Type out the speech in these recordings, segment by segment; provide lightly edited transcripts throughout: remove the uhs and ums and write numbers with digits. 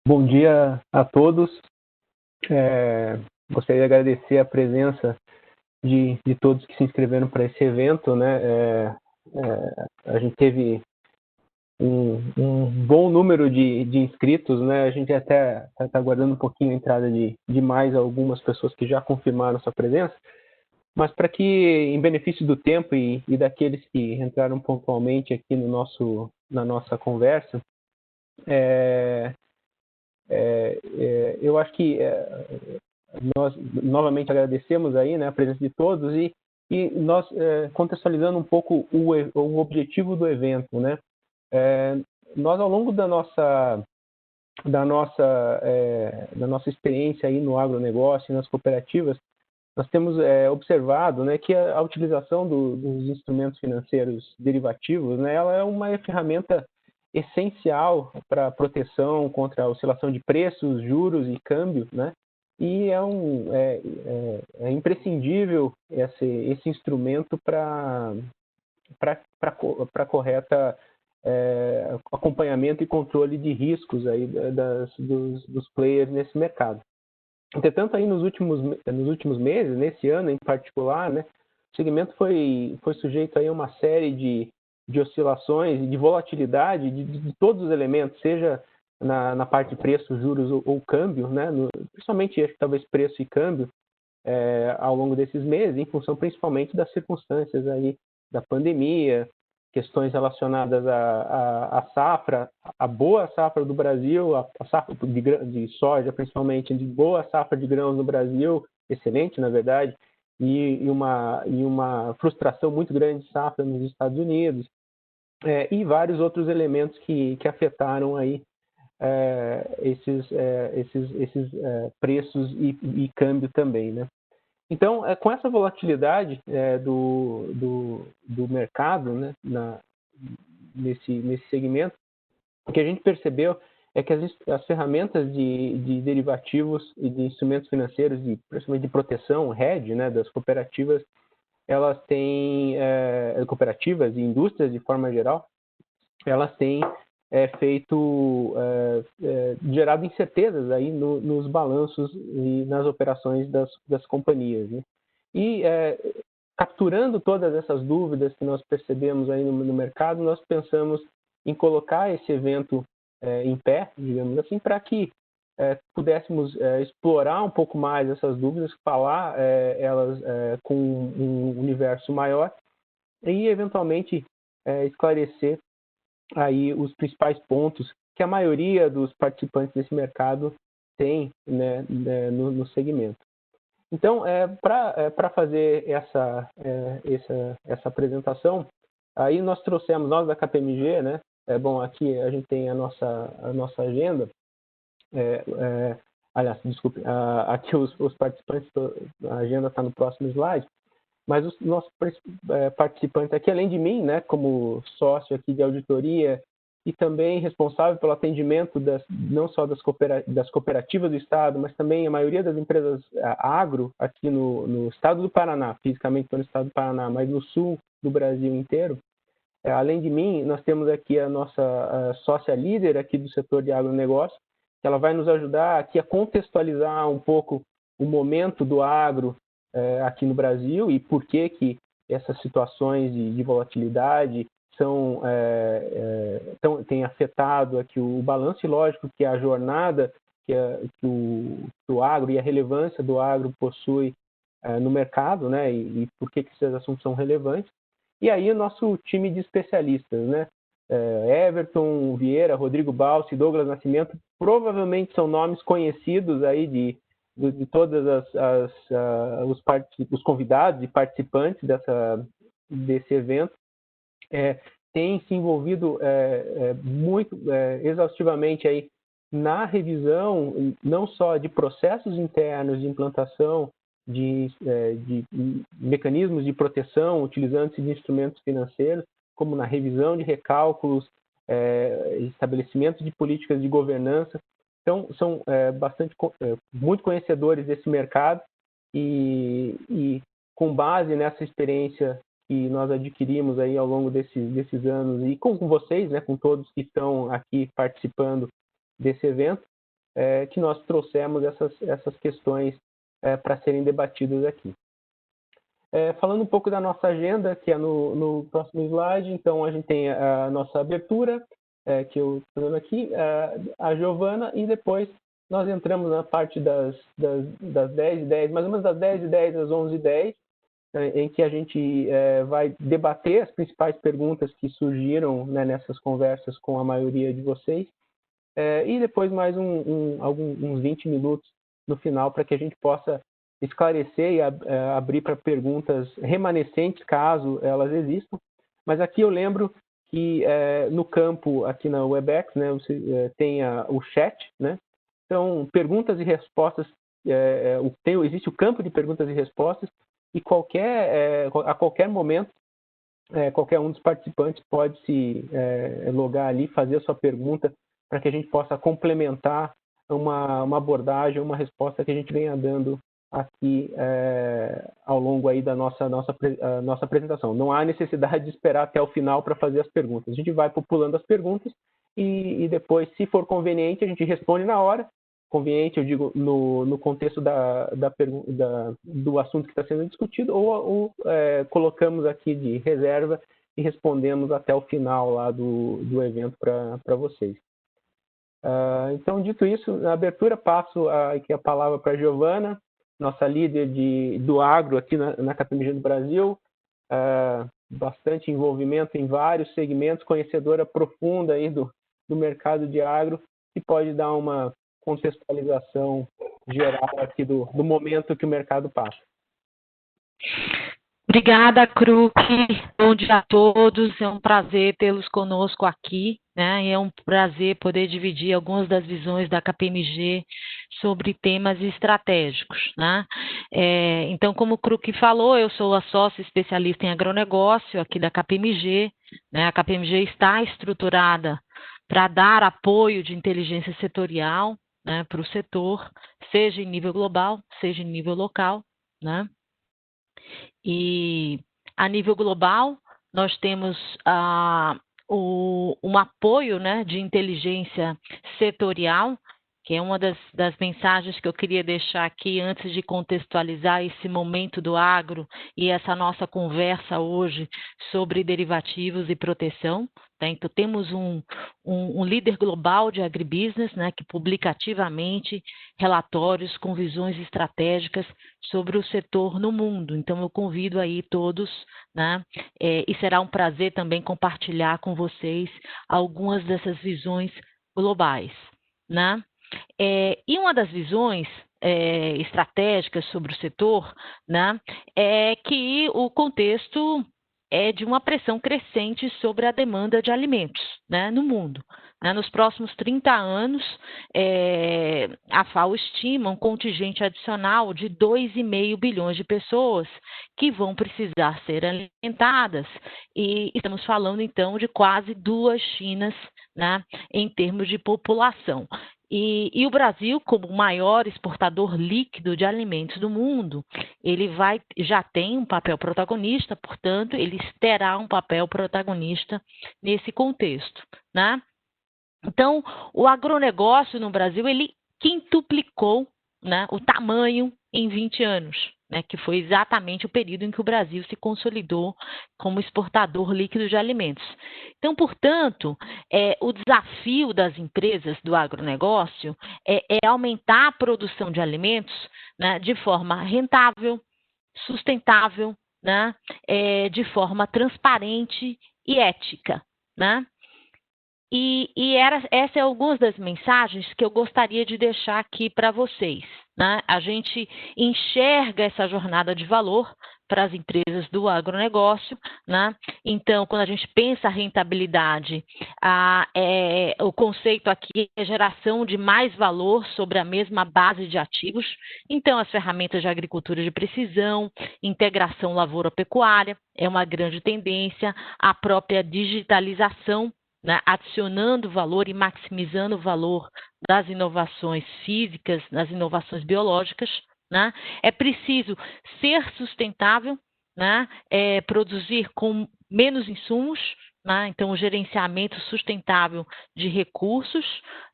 Bom dia a todos. Gostaria de agradecer a presença de todos que se inscreveram para esse evento, né? A gente teve um bom número de inscritos, né? A gente até está aguardando um pouquinho a entrada de mais algumas pessoas que já confirmaram sua presença, mas para que, em benefício do tempo e daqueles que entraram pontualmente aqui na nossa conversa, eu acho que nós novamente agradecemos aí, né, a presença de todos e nós contextualizando um pouco o objetivo do evento, né? Nós ao longo da nossa experiência aí no agronegócio e nas cooperativas, nós temos observado, né, que a utilização dos instrumentos financeiros derivativos, né, ela é uma ferramenta essencial para a proteção contra a oscilação de preços, juros e câmbio, né? E é imprescindível esse instrumento para correta acompanhamento e controle de riscos aí dos players nesse mercado. Entretanto, aí nos últimos meses, nesse ano em particular, né, o segmento foi sujeito aí a uma série de oscilações e de volatilidade de todos os elementos, seja na parte de preço, juros ou câmbio, né, principalmente talvez preço e câmbio, ao longo desses meses, em função principalmente das circunstâncias aí da pandemia, questões relacionadas à safra, a boa safra do Brasil, a safra de soja, principalmente, de boa safra de grãos no Brasil, excelente, na verdade, e uma frustração muito grande de safra nos Estados Unidos, e vários outros elementos que afetaram aí esses preços e câmbio também, né? Então, com essa volatilidade do mercado, né, nesse segmento, o que a gente percebeu é que as ferramentas de derivativos e de instrumentos financeiros, principalmente de proteção, hedge, né, das cooperativas, elas têm, cooperativas e indústrias de forma geral, elas têm gerado incertezas aí nos balanços e nas operações das companhias, né? E capturando todas essas dúvidas que nós percebemos aí no mercado, nós pensamos em colocar esse evento em pé, digamos assim, para que pudéssemos explorar um pouco mais essas dúvidas, falar elas com um universo maior e, eventualmente, esclarecer aí os principais pontos que a maioria dos participantes desse mercado tem, né, no segmento. Então, para fazer essa apresentação, aí nós da KPMG, né? Bom, aqui a gente tem a nossa agenda. Aliás, desculpe, aqui os participantes, a agenda está no próximo slide. Mas os nossos participantes aqui, além de mim, né, como sócio aqui de auditoria e também responsável pelo atendimento não só das cooperativas do Estado, mas também a maioria das empresas agro aqui no Estado do Paraná, fisicamente estou no Estado do Paraná, mas no sul do Brasil inteiro. Além de mim, nós temos aqui a nossa sócia líder aqui do setor de agronegócio, que ela vai nos ajudar aqui a contextualizar um pouco o momento do agro aqui no Brasil e por que essas situações de volatilidade têm afetado aqui o balanço, e lógico que a jornada que o agro e a relevância do agro possui no mercado, né, e por que esses assuntos são relevantes. E aí o nosso time de especialistas, né, Everton Vieira, Rodrigo Balsi, Douglas Nascimento, provavelmente são nomes conhecidos aí de todas os convidados e participantes desse evento, têm se envolvido muito exaustivamente aí na revisão não só de processos internos de implantação de mecanismos de proteção utilizando-se de instrumentos financeiros, como na revisão de recálculos, estabelecimento de políticas de governança. Então, são muito conhecedores desse mercado e com base nessa experiência que nós adquirimos aí ao longo desses anos e com vocês, né, com todos que estão aqui participando desse evento, que nós trouxemos essas questões para serem debatidas aqui. Falando um pouco da nossa agenda, que é no próximo slide, então a gente tem a nossa abertura, que eu estou dando aqui, a Giovana, e depois nós entramos na parte das 10h10, mais ou menos das 10h10 às 11h10, em que a gente vai debater as principais perguntas que surgiram, né, nessas conversas com a maioria de vocês, e depois mais uns 20 minutos no final para que a gente possa esclarecer e abrir para perguntas remanescentes, caso elas existam. Mas aqui eu lembro que no campo, aqui na Webex, né, você tem o chat, né? Então, perguntas e respostas, existe o campo de perguntas e respostas, e a qualquer momento, qualquer um dos participantes pode se logar ali, fazer a sua pergunta, para que a gente possa complementar uma abordagem, uma resposta que a gente venha dando aqui ao longo aí da nossa apresentação. Não há necessidade de esperar até o final para fazer as perguntas. A gente vai populando as perguntas e depois, se for conveniente, a gente responde na hora. Conveniente, eu digo, no contexto do assunto que está sendo discutido, ou colocamos aqui de reserva e respondemos até o final lá do evento para vocês. Então, dito isso, na abertura, passo aqui a palavra para a Giovana, nossa líder do agro aqui na KPMG do Brasil, bastante envolvimento em vários segmentos, conhecedora profunda aí do mercado de agro, que pode dar uma contextualização geral aqui do momento que o mercado passa. Obrigada, Kruk. Bom dia a todos. É um prazer tê-los conosco aqui, né? E é um prazer poder dividir algumas das visões da KPMG sobre temas estratégicos, né? Então, como o Kruk falou, eu sou a sócia especialista em agronegócio aqui da KPMG, né? A KPMG está estruturada para dar apoio de inteligência setorial, né, para o setor, seja em nível global, seja em nível local, né? E a nível global, nós temos um apoio, né, de inteligência setorial, que é uma das mensagens que eu queria deixar aqui antes de contextualizar esse momento do agro e essa nossa conversa hoje sobre derivativos e proteção. Tá? Então, temos um líder global de agribusiness, né, que publica ativamente relatórios com visões estratégicas sobre o setor no mundo. Então, eu convido aí todos, né, e será um prazer também compartilhar com vocês algumas dessas visões globais, né? E uma das visões estratégicas sobre o setor, né, é que o contexto é de uma pressão crescente sobre a demanda de alimentos, né, no mundo. Nos próximos 30 anos, a FAO estima um contingente adicional de 2,5 bilhões de pessoas que vão precisar ser alimentadas, e estamos falando, então, de quase 2 Chinas, né, em termos de população. E o Brasil, como o maior exportador líquido de alimentos do mundo, ele já tem um papel protagonista, portanto, ele terá um papel protagonista nesse contexto, né? Então, o agronegócio no Brasil, ele quintuplicou, né, o tamanho em 20 anos, né, que foi exatamente o período em que o Brasil se consolidou como exportador líquido de alimentos. Então, portanto, o desafio das empresas do agronegócio é aumentar a produção de alimentos, né, de forma rentável, sustentável, né, de forma transparente e ética, né? Essas são algumas das mensagens que eu gostaria de deixar aqui para vocês, né? A gente enxerga essa jornada de valor para as empresas do agronegócio, né? Então, quando a gente pensa a rentabilidade, o conceito aqui é geração de mais valor sobre a mesma base de ativos. Então, as ferramentas de agricultura de precisão, integração lavoura-pecuária é uma grande tendência, a própria digitalização, né, adicionando valor e maximizando o valor das inovações físicas, das inovações biológicas, né? É preciso ser sustentável, né, produzir com menos insumos, né? Então, o gerenciamento sustentável de recursos,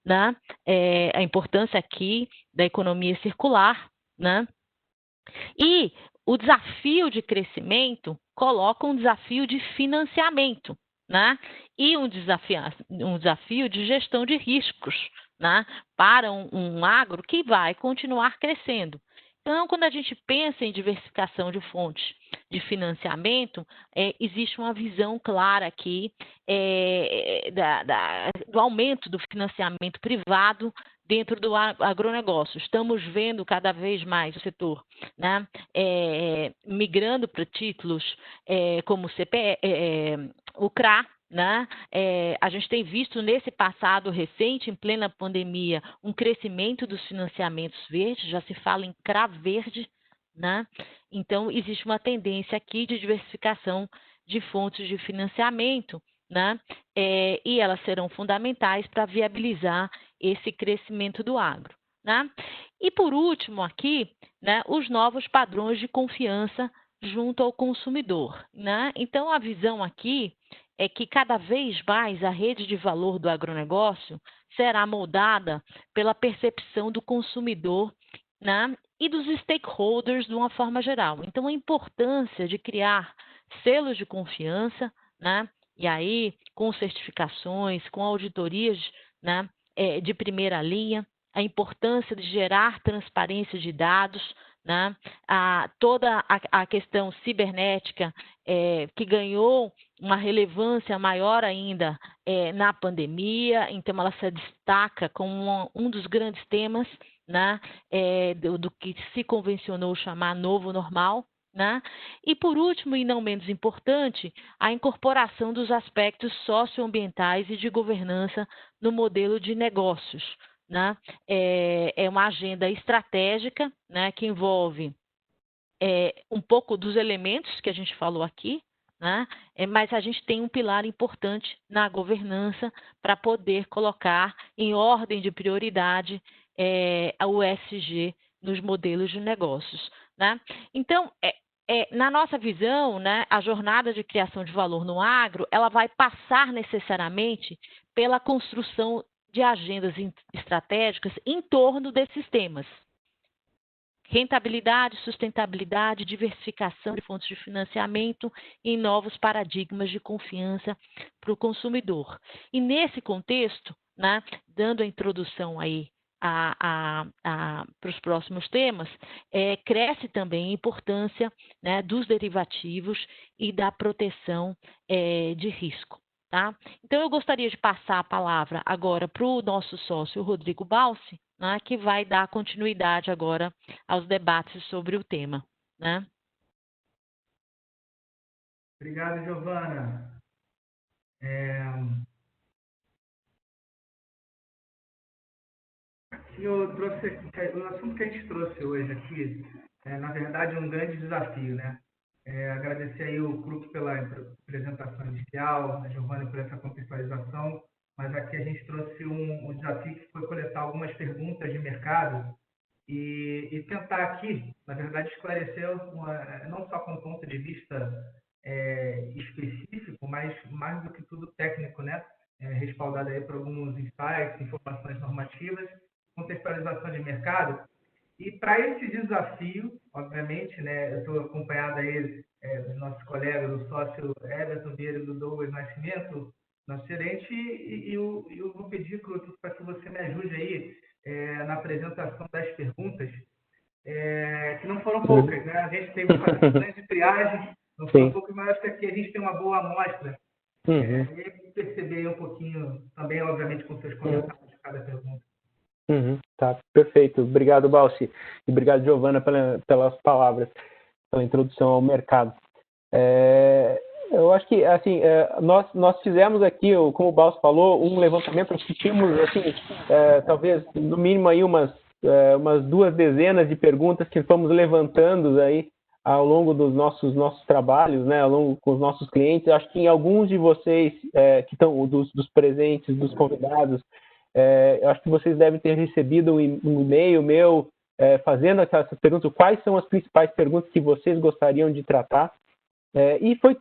né? A importância aqui da economia circular, né? E o desafio de crescimento coloca um desafio de financiamento, né? E um desafio de gestão de riscos, né? Para um agro que vai continuar crescendo. Então, quando a gente pensa em diversificação de fontes de financiamento, existe uma visão clara aqui do aumento do financiamento privado dentro do agronegócio. Estamos vendo cada vez mais o setor, né, migrando para títulos como o CRA, né? A gente tem visto nesse passado recente, em plena pandemia, um crescimento dos financiamentos verdes, já se fala em CRA verde, né? Então, existe uma tendência aqui de diversificação de fontes de financiamento, né? E elas serão fundamentais para viabilizar esse crescimento do agro, né? E por último aqui, né, os novos padrões de confiança junto ao consumidor, né? Então a visão aqui é que cada vez mais a rede de valor do agronegócio será moldada pela percepção do consumidor, né, e dos stakeholders de uma forma geral. Então a importância de criar selos de confiança, né, e aí com certificações, com auditorias, né, de primeira linha, a importância de gerar transparência de dados, né? Toda a questão cibernética que ganhou uma relevância maior ainda na pandemia, então ela se destaca como um dos grandes temas, né? Do que se convencionou chamar novo normal. Né? E, por último, e não menos importante, a incorporação dos aspectos socioambientais e de governança no modelo de negócios. Né? É uma agenda estratégica, né, que envolve um pouco dos elementos que a gente falou aqui, né? Mas a gente tem um pilar importante na governança para poder colocar em ordem de prioridade a ESG nos modelos de negócios. Né? Então, na nossa visão, né, a jornada de criação de valor no agro, ela vai passar necessariamente pela construção de agendas estratégicas em torno desses temas. Rentabilidade, sustentabilidade, diversificação de fontes de financiamento e novos paradigmas de confiança para o consumidor. E nesse contexto, né, dando a introdução aí para os próximos temas, cresce também a importância, né, dos derivativos e da proteção de risco. Tá? Então, eu gostaria de passar a palavra agora para o nosso sócio, Rodrigo Balsi, né, que vai dar continuidade agora aos debates sobre o tema. Né? Obrigado, Giovana. O assunto que a gente trouxe hoje aqui na verdade, um grande desafio, né? Agradecer aí o Kruk pela apresentação inicial, a Giovana por essa contextualização, mas aqui a gente trouxe um desafio que foi coletar algumas perguntas de mercado e tentar aqui, na verdade, esclarecer não só com um ponto de vista específico, mas mais do que tudo técnico, né? Respaldado aí por alguns insights, informações normativas, contextualização de mercado. E para esse desafio, obviamente, né, eu estou acompanhado aí dos nossos colegas, do sócio Everton Vieira e do Douglas Nascimento, nosso gerente, e eu vou pedir para que você me ajude aí na apresentação das perguntas, que não foram poucas, né? A gente teve que fazer grande triagem, não foram poucas, mas acho que aqui a gente tem uma boa amostra. E perceber um pouquinho também, obviamente, com seus comentários de cada pergunta. Tá, perfeito. Obrigado, Balsi. E obrigado, Giovana, pelas palavras, pela introdução ao mercado. Eu acho que, assim, nós fizemos aqui, como o Balsi falou, um levantamento que tínhamos, assim, talvez, no mínimo, aí umas 2 dezenas de perguntas que fomos levantando aí ao longo dos nossos trabalhos, né, ao longo com os nossos clientes. Eu acho que em alguns de vocês que estão, dos presentes, dos convidados, eu acho que vocês devem ter recebido um e-mail meu fazendo essas perguntas. Quais são as principais perguntas que vocês gostariam de tratar? E foi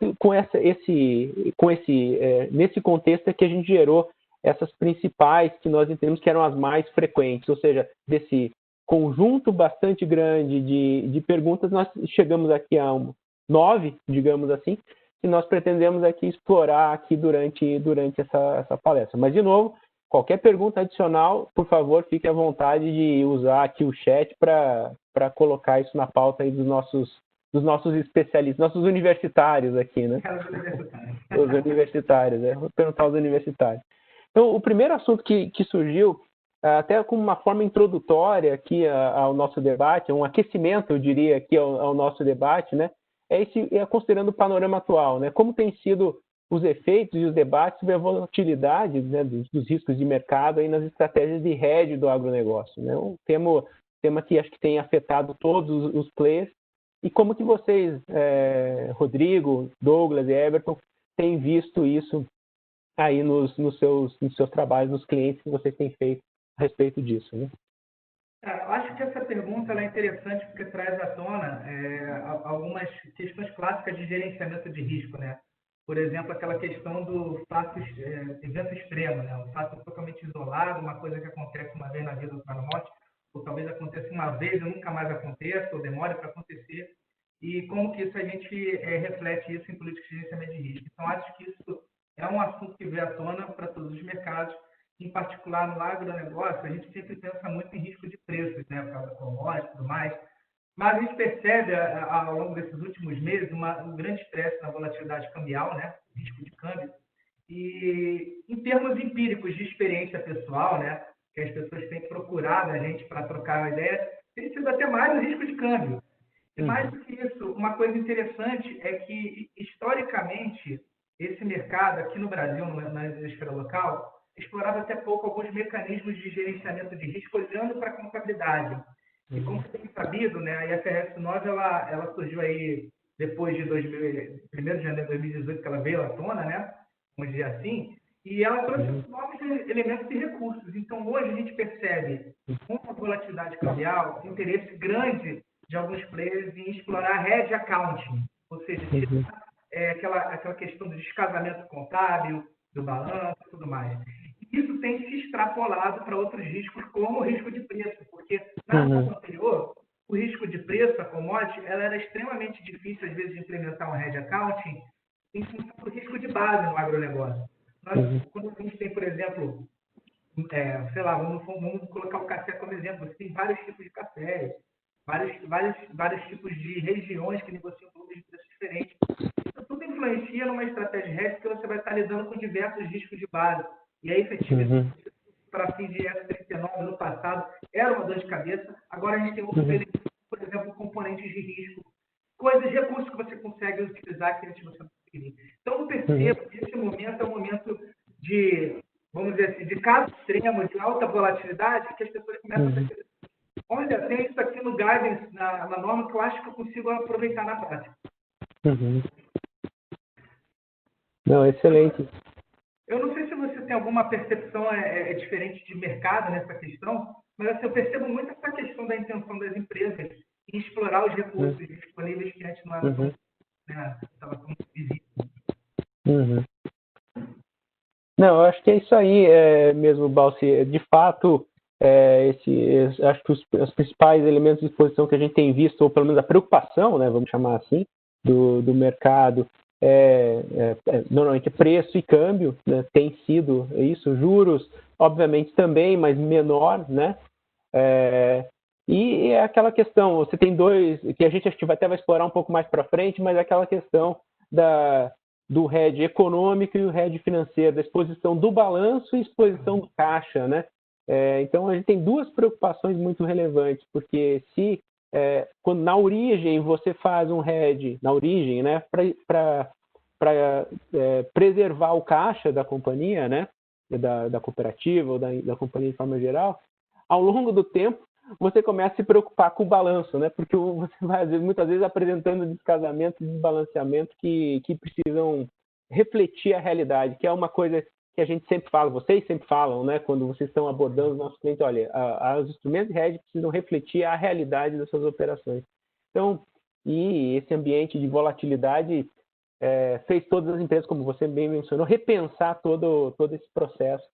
nesse contexto que a gente gerou essas principais que nós entendemos que eram as mais frequentes, ou seja, desse conjunto bastante grande de perguntas, nós chegamos aqui a 9, digamos assim, que nós pretendemos aqui explorar aqui durante essa palestra. Mas, de novo, qualquer pergunta adicional, por favor, fique à vontade de usar aqui o chat para colocar isso na pauta aí dos nossos especialistas, nossos universitários aqui, né? Os universitários, vou perguntar aos universitários. Então, o primeiro assunto que surgiu, até como uma forma introdutória aqui ao nosso debate, um aquecimento, eu diria, aqui ao nosso debate, né? Considerando o panorama atual, né? Como tem sido os efeitos e os debates sobre a volatilidade, né, dos riscos de mercado aí nas estratégias de hedge do agronegócio, né? Um tema que acho que tem afetado todos os players. E como que vocês, Rodrigo, Douglas e Everton, têm visto isso aí nos seus trabalhos, nos clientes que vocês têm feito a respeito disso, né? Eu acho que essa pergunta ela é interessante porque traz à tona algumas questões clássicas de gerenciamento de risco, né? Por exemplo, aquela questão do evento extremo, né? Um fato totalmente isolado, uma coisa que acontece uma vez na vida ou na morte, ou talvez aconteça uma vez e nunca mais aconteça, ou demore para acontecer, e como que isso a gente reflete isso em políticas de gerenciamento de risco. Então, acho que isso é um assunto que veio à tona para todos os mercados, em particular no agronegócio, a gente sempre pensa muito em risco de preços, né, por causa da commodity e tudo mais, mas a gente percebe ao longo desses últimos meses um grande estresse na volatilidade cambial, né, risco de câmbio, e em termos empíricos de experiência pessoal, né, que as pessoas têm procurado a gente para trocar uma ideia, tem sido até mais o risco de câmbio. E mais do que isso, uma coisa interessante é que, historicamente, esse mercado aqui no Brasil, na esfera local, explorava até pouco alguns mecanismos de gerenciamento de risco olhando para a contabilidade. E como você tem sabido, né, a IFRS 9 ela surgiu aí depois de 1º de janeiro de 2018, que ela veio à tona, né, vamos dizer assim, e ela trouxe novos elementos e recursos. Então, hoje a gente percebe, com a volatilidade cambial, um interesse grande de alguns players em explorar hedge accounting, ou seja, aquela questão do descasamento contábil, do balanço e tudo mais. Isso tem se extrapolado para outros riscos, como o risco de preço, porque na etapa anterior, o risco de preço, a commodity, ela era extremamente difícil, às vezes, de implementar um hedge accounting em função do risco de base no agronegócio. Quando a gente tem, por exemplo, sei lá, vamos colocar o café como exemplo, você tem vários tipos de cafés, vários tipos de regiões que negociam volumes de preços diferentes. Isso tudo influencia numa estratégia de hedge que você vai estar lidando com diversos riscos de base. E aí, efetivamente, para fim de F39 no passado, era uma dor de cabeça. Agora a gente tem outros elementos, por exemplo, componentes de risco, recursos que você consegue utilizar que antes você não conseguiria. Então, eu percebo que esse momento é um momento de, vamos dizer assim, de caso extremo, de alta volatilidade, que as pessoas começam a perceber. Olha, tem isso aqui no guidance, na norma, que eu acho que eu consigo aproveitar na prática. Não, excelente. Eu não sei se você tem alguma percepção diferente de mercado nessa questão, mas assim, eu percebo muito essa questão da intenção das empresas em explorar os recursos disponíveis que antes não eram tão visíveis. Não, eu acho que é isso aí mesmo, Balsi. De fato, acho que os principais elementos de exposição que a gente tem visto, ou pelo menos a preocupação, né, vamos chamar assim, do mercado, normalmente preço e câmbio, né, tem sido isso, juros, obviamente também, mas menor, né? E é aquela questão, você tem dois, que a gente acho que até vai explorar um pouco mais para frente, mas é aquela questão do hedge econômico e o hedge financeiro, da exposição do balanço e exposição do caixa, né? Então, a gente tem duas preocupações muito relevantes, porque se quando na origem você faz um hedge, na origem, né, para preservar o caixa da companhia, né, da cooperativa ou da companhia de forma geral, ao longo do tempo você começa a se preocupar com o balanço, né, porque você vai muitas vezes apresentando descasamentos e desbalanceamentos que precisam refletir a realidade, que é uma coisa que a gente sempre fala, vocês sempre falam, né, quando vocês estão abordando os nossos clientes, olha, os instrumentos de hedge precisam refletir a realidade das suas operações. Então, e esse ambiente de volatilidade fez todas as empresas, como você bem mencionou, repensar todo esse processo,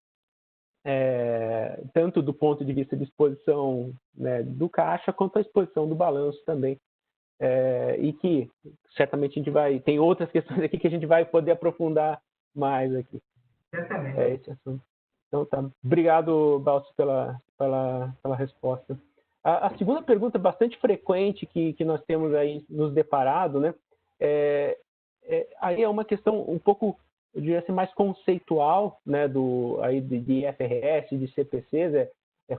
tanto do ponto de vista de exposição, né, do caixa, quanto a exposição do balanço também. E que certamente a gente tem outras questões aqui que a gente vai poder aprofundar mais aqui. Certamente. Esse assunto. Então tá. Obrigado, Balso, pela resposta. A segunda pergunta bastante frequente que nós temos aí nos deparado, né? Aí é uma questão um pouco, eu diria assim, mais conceitual, né, de IFRS, de CPCs,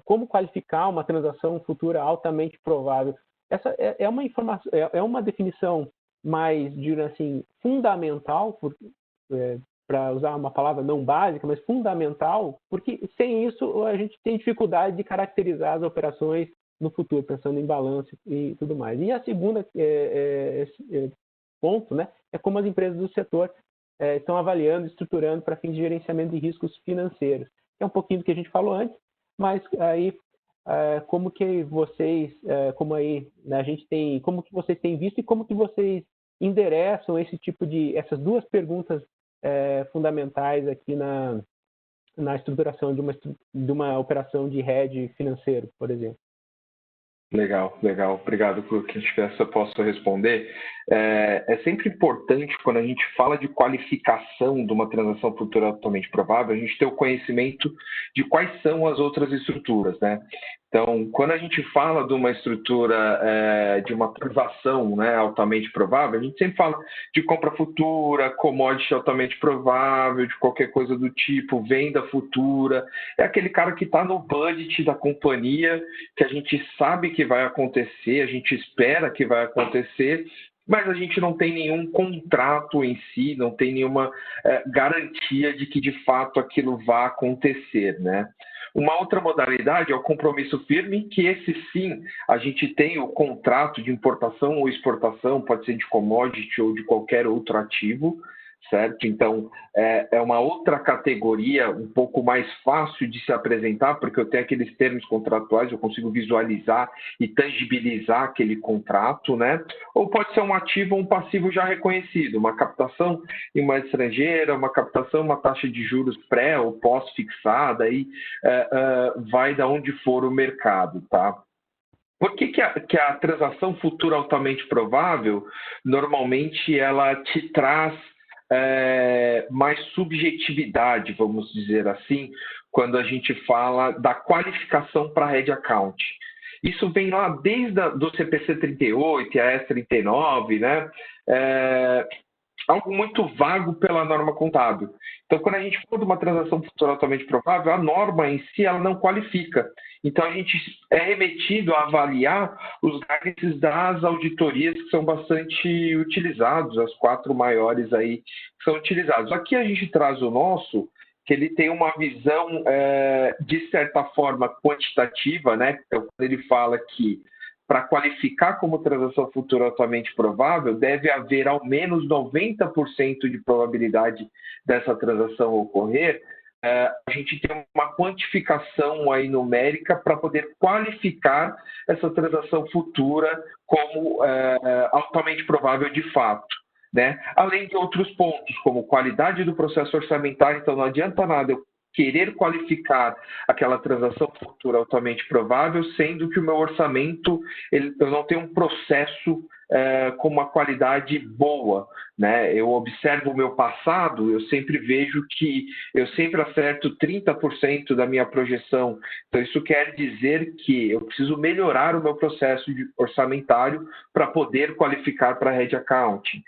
como qualificar uma transação futura altamente provável. Essa é uma informação, é uma definição mais, diria assim, fundamental, para usar uma palavra não básica, mas fundamental, porque sem isso a gente tem dificuldade de caracterizar as operações no futuro, pensando em balanço e tudo mais. E a segunda ponto, né, é como as empresas do setor estão avaliando, estruturando para fins de gerenciamento de riscos financeiros. É um pouquinho do que a gente falou antes, mas aí como que vocês, né, como que vocês têm visto e como que vocês endereçam essas duas perguntas fundamentais aqui na estruturação de uma operação de hedge financeiro, por exemplo. Legal. Obrigado por que eu posso responder. É sempre importante, quando a gente fala de qualificação de uma transação futura altamente provável, a gente ter o conhecimento de quais são as outras estruturas, né? Então, quando a gente fala de uma estrutura, de uma transação, né, altamente provável, a gente sempre fala de compra futura, commodity altamente provável, de qualquer coisa do tipo, venda futura. É aquele cara que está no budget da companhia, que a gente sabe que vai acontecer, a gente espera que vai acontecer, mas a gente não tem nenhum contrato em si, não tem nenhuma garantia de que de fato aquilo vai acontecer, né? Uma outra modalidade é o compromisso firme, que esse sim, a gente tem o contrato de importação ou exportação, pode ser de commodity ou de qualquer outro ativo, certo? Então, é uma outra categoria um pouco mais fácil de se apresentar, porque eu tenho aqueles termos contratuais, eu consigo visualizar e tangibilizar aquele contrato, né? Ou pode ser um ativo ou um passivo já reconhecido, uma captação em moeda estrangeira, uma captação, uma taxa de juros pré ou pós-fixada, aí vai da onde for o mercado, tá? Por que a transação futura altamente provável, normalmente, ela te traz mais subjetividade, vamos dizer assim, quando a gente fala da qualificação para hedge account. Isso vem lá desde do CPC 38 e a S 39, né? Algo muito vago pela norma contábil. Então, quando a gente fala de uma transação futura altamente provável, a norma em si ela não qualifica. Então, a gente é remetido a avaliar os guidances das auditorias que são bastante utilizados, as 4 maiores aí que são utilizados. Aqui a gente traz o nosso, que ele tem uma visão, de certa forma, quantitativa, né? Então, quando ele fala que para qualificar como transação futura altamente provável, deve haver ao menos 90% de probabilidade dessa transação ocorrer. A gente tem uma quantificação aí numérica para poder qualificar essa transação futura como altamente provável de fato, né? Além de outros pontos, como qualidade do processo orçamentário. Então, não adianta nada eu querer qualificar aquela transação futura altamente provável, sendo que o meu orçamento, eu não tenho um processo com uma qualidade boa, né? Eu observo o meu passado, eu sempre vejo que eu sempre acerto 30% da minha projeção. Então, isso quer dizer que eu preciso melhorar o meu processo orçamentário para poder qualificar para hedge accounting.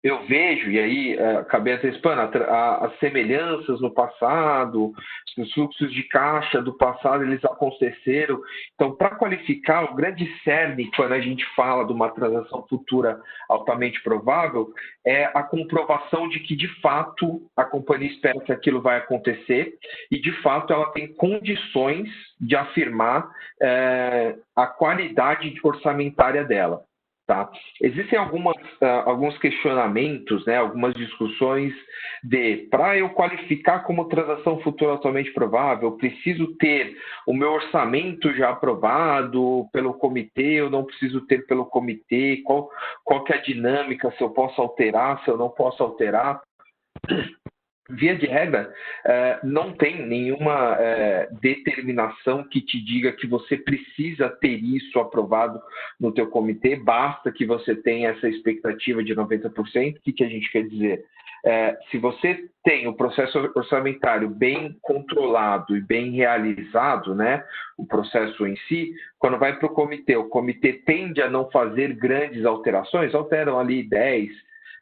Eu vejo, e aí acabei antecipando, as semelhanças no passado, os fluxos de caixa do passado, eles aconteceram. Então, para qualificar, o grande cerne, quando a gente fala de uma transação futura altamente provável, é a comprovação de que, de fato, a companhia espera que aquilo vai acontecer e, de fato, ela tem condições de afirmar a qualidade orçamentária dela. Tá? Existem alguns questionamentos, né, algumas discussões para eu qualificar como transação futura altamente provável, eu preciso ter o meu orçamento já aprovado pelo comitê, eu não preciso ter pelo comitê, qual que é a dinâmica, se eu posso alterar, se eu não posso alterar. Via de regra, não tem nenhuma determinação que te diga que você precisa ter isso aprovado no teu comitê, basta que você tenha essa expectativa de 90%. O que a gente quer dizer? Se você tem o processo orçamentário bem controlado e bem realizado, né, o processo em si, quando vai para o comitê tende a não fazer grandes alterações, alteram ali 10%,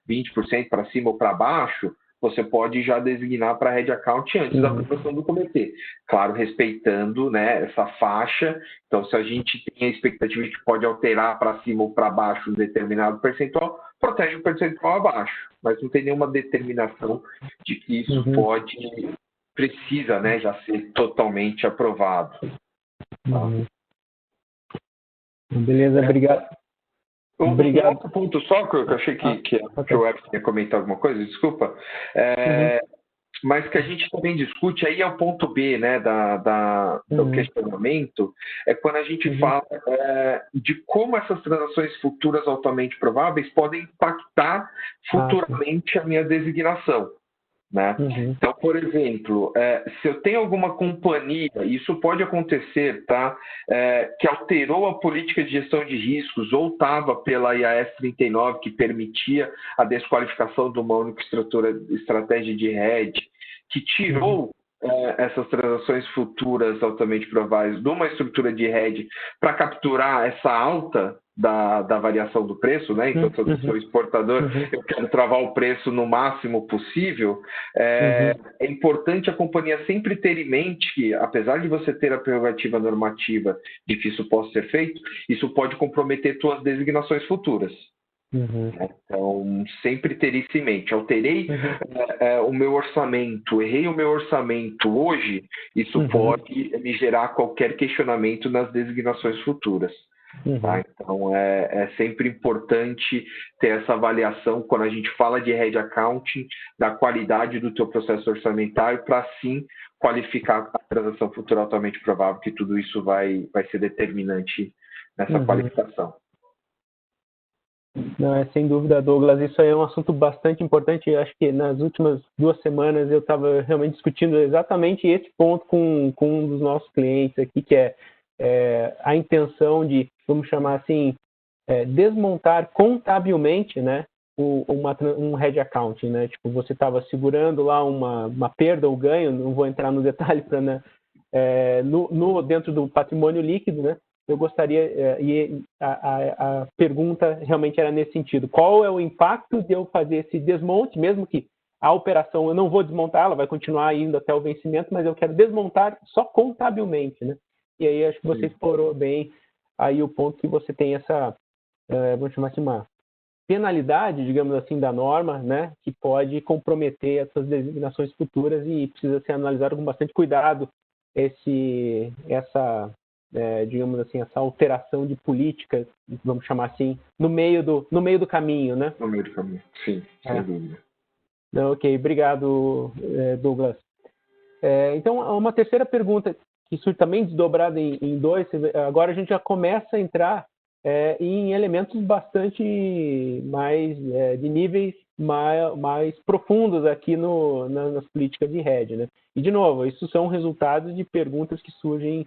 20% para cima ou para baixo, você pode já designar para Head Account antes da aprovação do comitê. Claro, respeitando, né, essa faixa. Então, se a gente tem a expectativa de que pode alterar para cima ou para baixo um determinado percentual, protege o percentual abaixo. Mas não tem nenhuma determinação de que isso precisa, né, já ser totalmente aprovado. Tá? Beleza, obrigado. Obrigado. Um outro ponto só, que eu achei que o Everton ia comentar alguma coisa, desculpa, mas que a gente também discute, aí é o ponto B, né, do questionamento, é quando a gente fala de como essas transações futuras altamente prováveis podem impactar futuramente a minha designação. Né? Então, por exemplo, se eu tenho alguma companhia, isso pode acontecer, tá? Que alterou a política de gestão de riscos ou estava pela IAS 39, que permitia a desqualificação de uma única estratégia de hedge, que tirou essas transações futuras altamente prováveis de uma estrutura de hedge para capturar essa alta da variação do preço, né? Então, se eu sou exportador, eu quero travar o preço no máximo possível. É importante a companhia sempre ter em mente que, apesar de você ter a prerrogativa normativa de que isso possa ser feito, isso pode comprometer suas designações futuras. Então, sempre ter isso em mente. Alterei o meu orçamento, errei o meu orçamento hoje, isso pode me gerar qualquer questionamento nas designações futuras. Tá? Então, é sempre importante ter essa avaliação quando a gente fala de Head Accounting, da qualidade do teu processo orçamentário, para sim qualificar a transação futura altamente provável, que tudo isso vai ser determinante nessa qualificação. Não, sem dúvida, Douglas, isso aí é um assunto bastante importante. Acho que nas últimas 2 semanas eu estava realmente discutindo exatamente esse ponto com um dos nossos clientes aqui, que é a intenção de, vamos chamar assim, desmontar contabilmente, né, um hedge accounting, né? Tipo, você estava segurando lá uma perda ou ganho, não vou entrar no detalhe para, né, dentro do patrimônio líquido, né? Eu gostaria, e a pergunta realmente era nesse sentido: qual é o impacto de eu fazer esse desmonte, mesmo que a operação eu não vou desmontar, ela vai continuar indo até o vencimento, mas eu quero desmontar só contabilmente, né? E aí acho que você explorou bem aí o ponto que você tem essa, vamos chamar assim, uma penalidade, digamos assim, da norma, né, que pode comprometer essas designações futuras e precisa ser analisado com bastante cuidado digamos assim, essa alteração de política, vamos chamar assim, no meio do caminho, né? No meio do caminho, sim, sem dúvida. Não, ok, obrigado, Douglas. Então, uma terceira pergunta, que surge também desdobrada em 2, agora a gente já começa a entrar em elementos bastante mais, de níveis mais profundos aqui nas políticas de hedge, né? E, de novo, isso são resultados de perguntas que surgem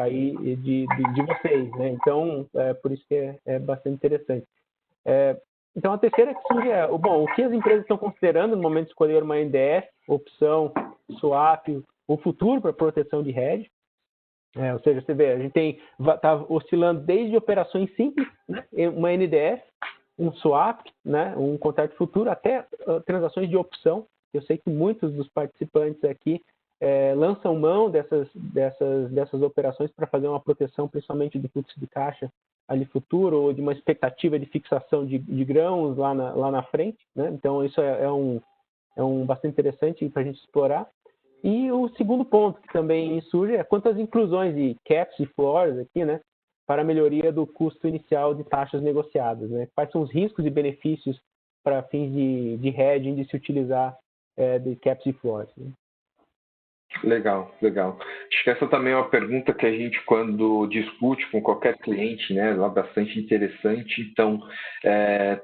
aí de vocês, né? Então, por isso que é bastante interessante. Então, a terceira que surge o que as empresas estão considerando no momento de escolher uma NDF, opção, swap, ou futuro para proteção de hedge. Ou seja, você vê, a gente está oscilando desde operações simples, né, uma NDF, um swap, né, um contrato futuro, até transações de opção. Eu sei que muitos dos participantes aqui lançam mão dessas operações para fazer uma proteção, principalmente do fluxo de caixa ali futuro, ou de uma expectativa de fixação de grãos lá na frente, né? Então, isso é um bastante interessante para a gente explorar. E o segundo ponto que também surge é quanto às inclusões de caps e floors aqui, né? para a melhoria do custo inicial de taxas negociadas, né? Quais são os riscos e benefícios para fins de hedging de se utilizar de caps e floors, né? Legal, legal. Acho que essa também é uma pergunta que a gente, quando discute com qualquer cliente, né, é bastante interessante. Então,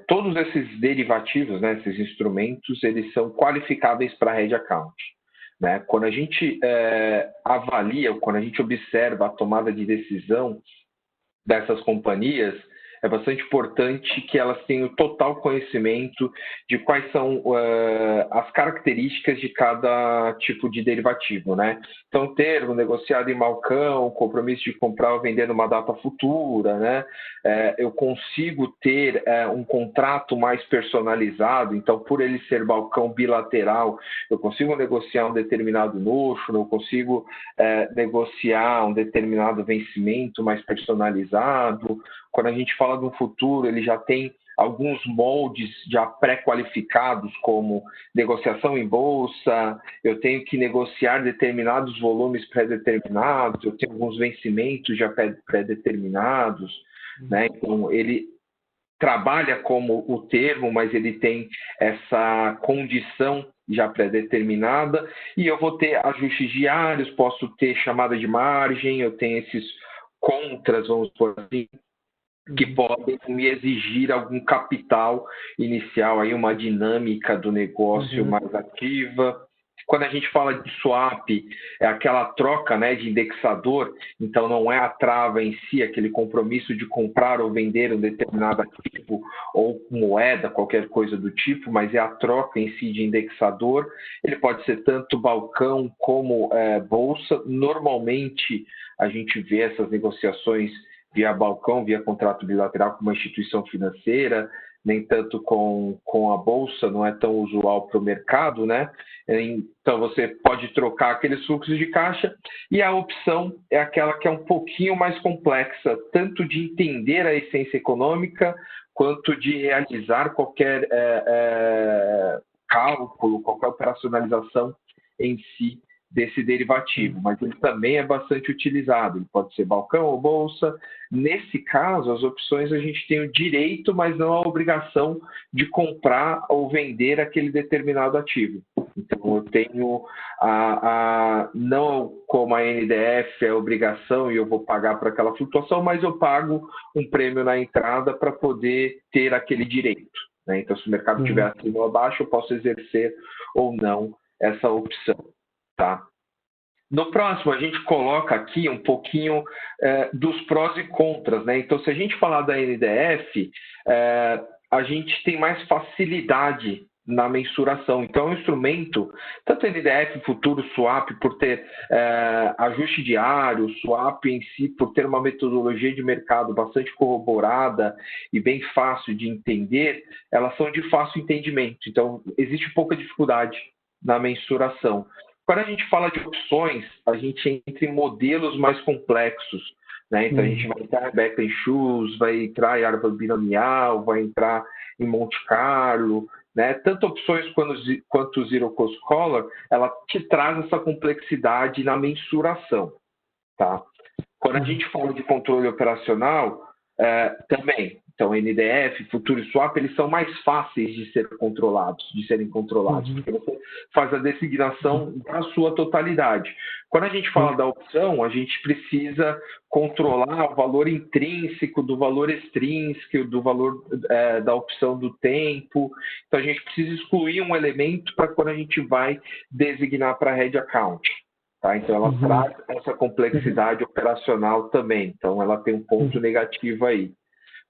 todos esses derivativos, né, esses instrumentos, eles são qualificáveis para hedge account, né? Quando a gente avalia, quando a gente observa a tomada de decisão dessas companhias, é bastante importante que elas tenham total conhecimento de quais são as características de cada tipo de derivativo, né? Então, termo negociado em balcão, compromisso de comprar ou vender numa data futura, né? Eu consigo ter um contrato mais personalizado, então, por ele ser balcão bilateral, eu consigo negociar um determinado notional, eu consigo negociar um determinado vencimento mais personalizado. Quando a gente fala de um futuro, ele já tem alguns moldes já pré-qualificados, como negociação em bolsa, eu tenho que negociar determinados volumes pré-determinados, eu tenho alguns vencimentos já pré-determinados, né? Então, ele trabalha como o termo, mas ele tem essa condição já pré-determinada, e eu vou ter ajustes diários, posso ter chamada de margem, eu tenho esses contras, vamos por assim, que podem me exigir algum capital inicial, aí uma dinâmica do negócio mais ativa. Quando a gente fala de swap, é aquela troca, né, de indexador, então não é a trava em si, aquele compromisso de comprar ou vender um determinado ativo ou moeda, qualquer coisa do tipo, mas é a troca em si de indexador. Ele pode ser tanto balcão como bolsa. Normalmente a gente vê essas negociações via balcão, via contrato bilateral com uma instituição financeira, nem tanto com a bolsa, não é tão usual para o mercado, né? Então, você pode trocar aqueles fluxos de caixa, e a opção é aquela que é um pouquinho mais complexa, tanto de entender a essência econômica, quanto de realizar qualquer cálculo, qualquer operacionalização em si desse derivativo, mas ele também é bastante utilizado, ele pode ser balcão ou bolsa. Nesse caso, as opções a gente tem o direito, mas não a obrigação de comprar ou vender aquele determinado ativo. Então, eu tenho não como a NDF é obrigação e eu vou pagar por aquela flutuação, mas eu pago um prêmio na entrada para poder ter aquele direito, né? Então, se o mercado estiver acima ou abaixo, eu posso exercer ou não essa opção. Tá? No próximo, a gente coloca aqui um pouquinho dos prós e contras, né? Então, se a gente falar da NDF, a gente tem mais facilidade na mensuração. Então, é um instrumento, tanto NDF, futuro, swap, por ter ajuste diário, swap em si, por ter uma metodologia de mercado bastante corroborada e bem fácil de entender, elas são de fácil entendimento. Então, existe pouca dificuldade na mensuração. Quando a gente fala de opções, a gente entra em modelos mais complexos, né? Então, a gente vai entrar em Beckles-Schulz, vai entrar em árvore binomial, vai entrar em Monte Carlo, né? Tanto opções quanto o Zero Cost Collar, ela te traz essa complexidade na mensuração, tá? Quando a gente fala de controle operacional, também. Então, NDF, futuro e swap, eles são mais fáceis de serem controlados, porque você faz a designação da sua totalidade. Quando a gente fala da opção, a gente precisa controlar o valor intrínseco do valor extrínseco, do valor da opção do tempo. Então, a gente precisa excluir um elemento para quando a gente vai designar para hedge account. Tá? Então, ela traz essa complexidade operacional também. Então, ela tem um ponto negativo aí.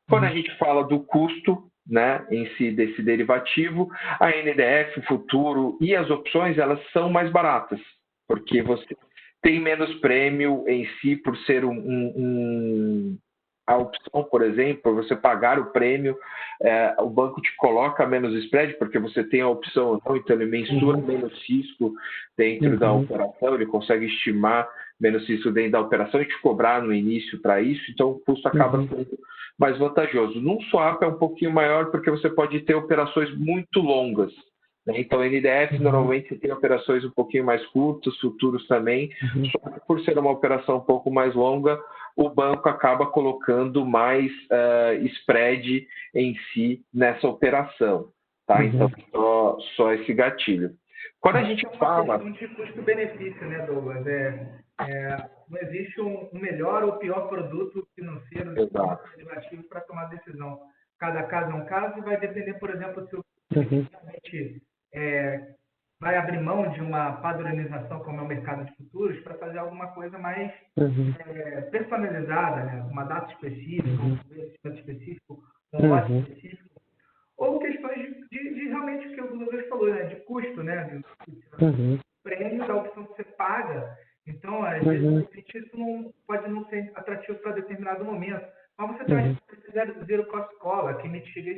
Quando a gente fala do custo, né, em si desse derivativo, a NDF, futuro e as opções, elas são mais baratas, porque você tem menos prêmio em si por ser a opção, por exemplo, você pagar o prêmio, o banco te coloca menos spread, porque você tem a opção ou não, então ele mensura menos risco dentro da operação, ele consegue estimar menos risco dentro da operação e te cobrar no início para isso, então o custo acaba sendo mais vantajoso. Num swap é um pouquinho maior, porque você pode ter operações muito longas, né? Então, NDF normalmente tem operações um pouquinho mais curtas, futuros também, só que por ser uma operação um pouco mais longa, o banco acaba colocando mais spread em si nessa operação, tá? Então, só esse gatilho. Quando a gente fala... questão de custo-benefício, né, Douglas? Não existe um melhor ou pior produto financeiro derivativo para tomar decisão. Cada caso é um caso e vai depender, por exemplo, se o realmente vai abrir mão de uma padronização como é o mercado de futuros para fazer alguma coisa mais personalizada, né? Uma data específica, um investimento específico, um lote específico, ou questões de realmente o que o Douglas falou, né? De custo, né? Prêmio da opção que você paga. Então, às vezes, isso pode não ser atrativo para determinado momento. Mas você traz zero cost collar, que mitiga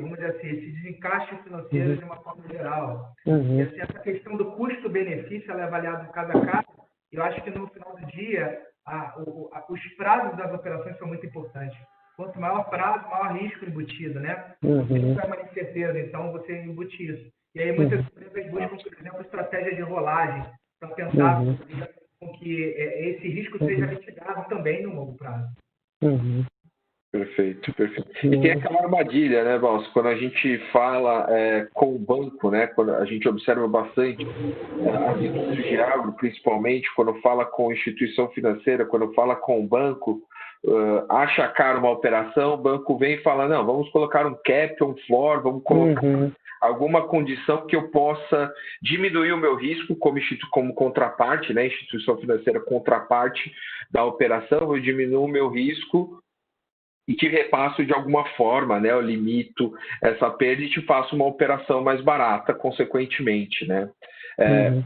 vamos dizer assim, esse desencaixe financeiro de uma forma geral. E assim, essa questão do custo-benefício ela é avaliada caso a caso. Eu acho que no final do dia, os prazos das operações são muito importantes. Quanto maior prazo, maior risco embutido, né? Você não tem uma incerteza, então você embute isso. E aí muitas empresas buscam, por exemplo, estratégia de rolagem para tentar com que esse risco seja mitigado também no longo prazo. Perfeito. E tem aquela armadilha, né, Valso? Quando a gente fala com o banco, né? Quando a gente observa bastante as indústrias de agro, principalmente, quando fala com instituição financeira, quando fala com o banco, acha caro uma operação, o banco vem e fala, não, vamos colocar um cap, um floor, vamos colocar alguma condição que eu possa diminuir o meu risco como contraparte, né? Instituição financeira contraparte da operação, eu diminuo o meu risco e te repasso de alguma forma, né? Eu limito essa perda e te faço uma operação mais barata, consequentemente, né?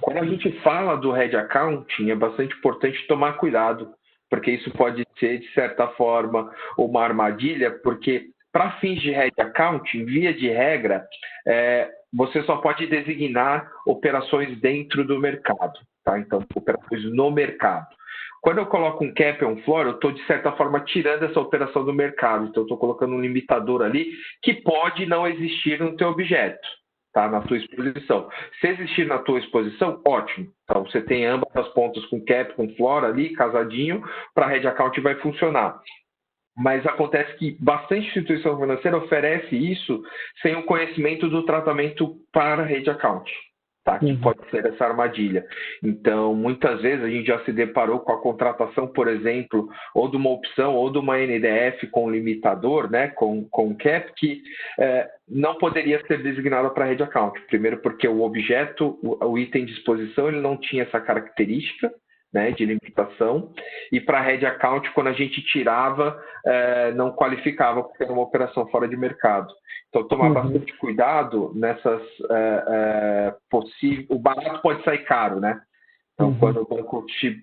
Quando a gente fala do hedge accounting, é bastante importante tomar cuidado, porque isso pode ser, de certa forma, uma armadilha, porque para fins de hedge accounting, via de regra, você só pode designar operações dentro do mercado, tá? Então, operações no mercado. Quando eu coloco um cap ou um floor, eu estou, de certa forma, tirando essa operação do mercado. Então, eu estou colocando um limitador ali que pode não existir no teu objeto, tá? Na tua exposição. Se existir na tua exposição, ótimo. Então, você tem ambas as pontas com cap, com floor ali, casadinho, para hedge account vai funcionar. Mas acontece que bastante instituição financeira oferece isso sem o conhecimento do tratamento para hedge account. Tá, que pode ser essa armadilha. Então, muitas vezes a gente já se deparou com a contratação, por exemplo, ou de uma opção ou de uma NDF com limitador, né, com cap, que não poderia ser designada para hedge account. Primeiro porque o objeto, o item de exposição, ele não tinha essa característica, né, de limitação, e para hedge account, quando a gente tirava, não qualificava porque era uma operação fora de mercado. Então, tomar bastante cuidado nessas possíveis... O barato pode sair caro, né? Então, quando o banco te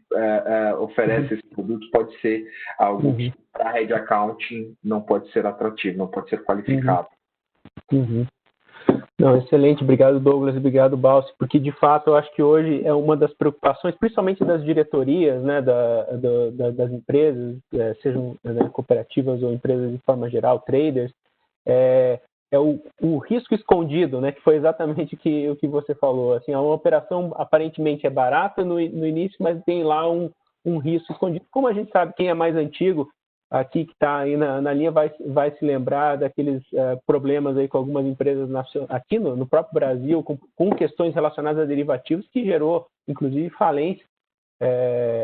oferece esse produto, pode ser algo que para hedge accounting não pode ser atrativo, não pode ser qualificado. Não, excelente, obrigado Douglas, obrigado Balsi, porque de fato eu acho que hoje é uma das preocupações, principalmente das diretorias, né, das empresas, sejam cooperativas ou empresas de forma geral, traders, o risco escondido, né, que foi exatamente o que você falou. Assim, uma operação aparentemente é barata no início, mas tem lá um risco escondido. Como a gente sabe, quem é mais antigo aqui que está aí na linha vai se lembrar daqueles problemas aí com algumas empresas aqui no próprio Brasil, com questões relacionadas a derivativos, que gerou, inclusive, falência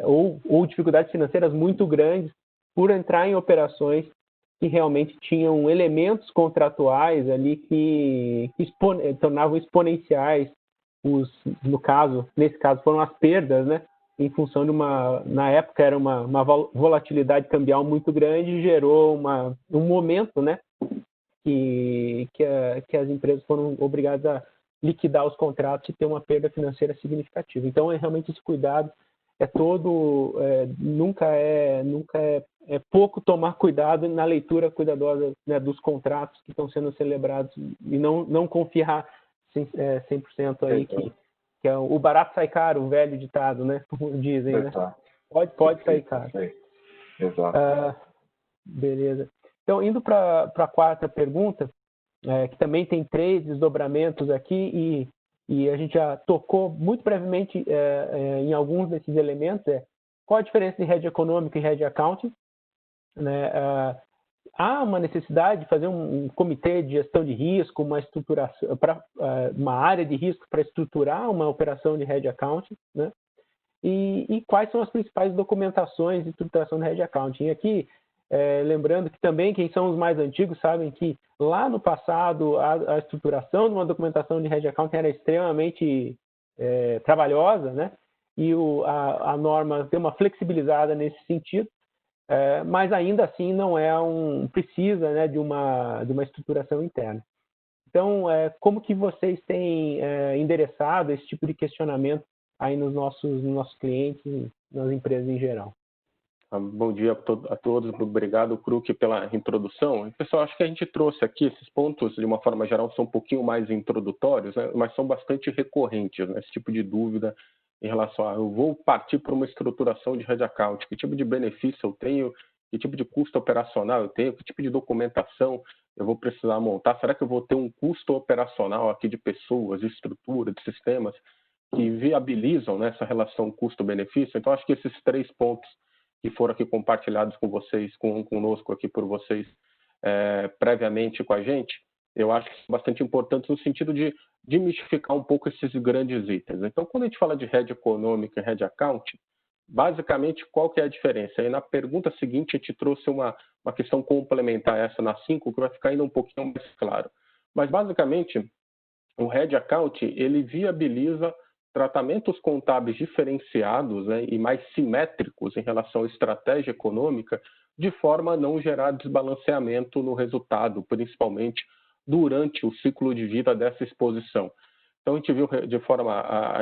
ou dificuldades financeiras muito grandes por entrar em operações que realmente tinham elementos contratuais ali que tornavam exponenciais nesse caso foram as perdas, né? Em função de na época era uma volatilidade cambial muito grande e gerou um momento, né, que as empresas foram obrigadas a liquidar os contratos e ter uma perda financeira significativa. Então, realmente esse cuidado nunca é pouco tomar cuidado na leitura cuidadosa, né, dos contratos que estão sendo celebrados e não confiar 100% aí que o barato sai caro, o velho ditado, né? Como dizem, né? Pode sair caro. Exato. Beleza. Então, indo para a quarta pergunta, que também tem 3 desdobramentos aqui e a gente já tocou muito brevemente em alguns desses elementos. Qual a diferença de hedge econômico e hedge accounting? Né? Há uma necessidade de fazer um comitê de gestão de risco, uma estruturação, uma área de risco para estruturar uma operação de hedge accounting, né? E quais são as principais documentações de estruturação de hedge accounting? E aqui, lembrando que também quem são os mais antigos sabem que lá no passado a estruturação de uma documentação de hedge accounting era extremamente trabalhosa, né? E a norma tem uma flexibilizada nesse sentido, mas ainda assim não precisa, né, de uma estruturação interna. Então, como que vocês têm endereçado esse tipo de questionamento aí nos nossos clientes e nas empresas em geral? Bom dia a todos, obrigado, Kruk, pela introdução. E, pessoal, acho que a gente trouxe aqui esses pontos, de uma forma geral, são um pouquinho mais introdutórios, né, mas são bastante recorrentes, né, esse tipo de dúvida em relação a eu vou partir para uma estruturação de hedge account, que tipo de benefício eu tenho, que tipo de custo operacional eu tenho, que tipo de documentação eu vou precisar montar, será que eu vou ter um custo operacional aqui de pessoas, de estrutura, de sistemas que viabilizam, né, essa relação custo-benefício? Então, acho que esses 3 pontos que foram aqui compartilhados com vocês, conosco aqui por vocês previamente com a gente, eu acho que são bastante importantes no sentido de demistificar um pouco esses grandes itens. Então, quando a gente fala de hedge econômico e hedge account, basicamente, qual que é a diferença? Aí, na pergunta seguinte, a gente trouxe uma questão complementar a essa na 5, que vai ficar ainda um pouquinho mais claro. Mas, basicamente, o hedge account, ele viabiliza tratamentos contábeis diferenciados, né, e mais simétricos em relação à estratégia econômica, de forma a não gerar desbalanceamento no resultado, principalmente durante o ciclo de vida dessa exposição. Então, a gente viu de forma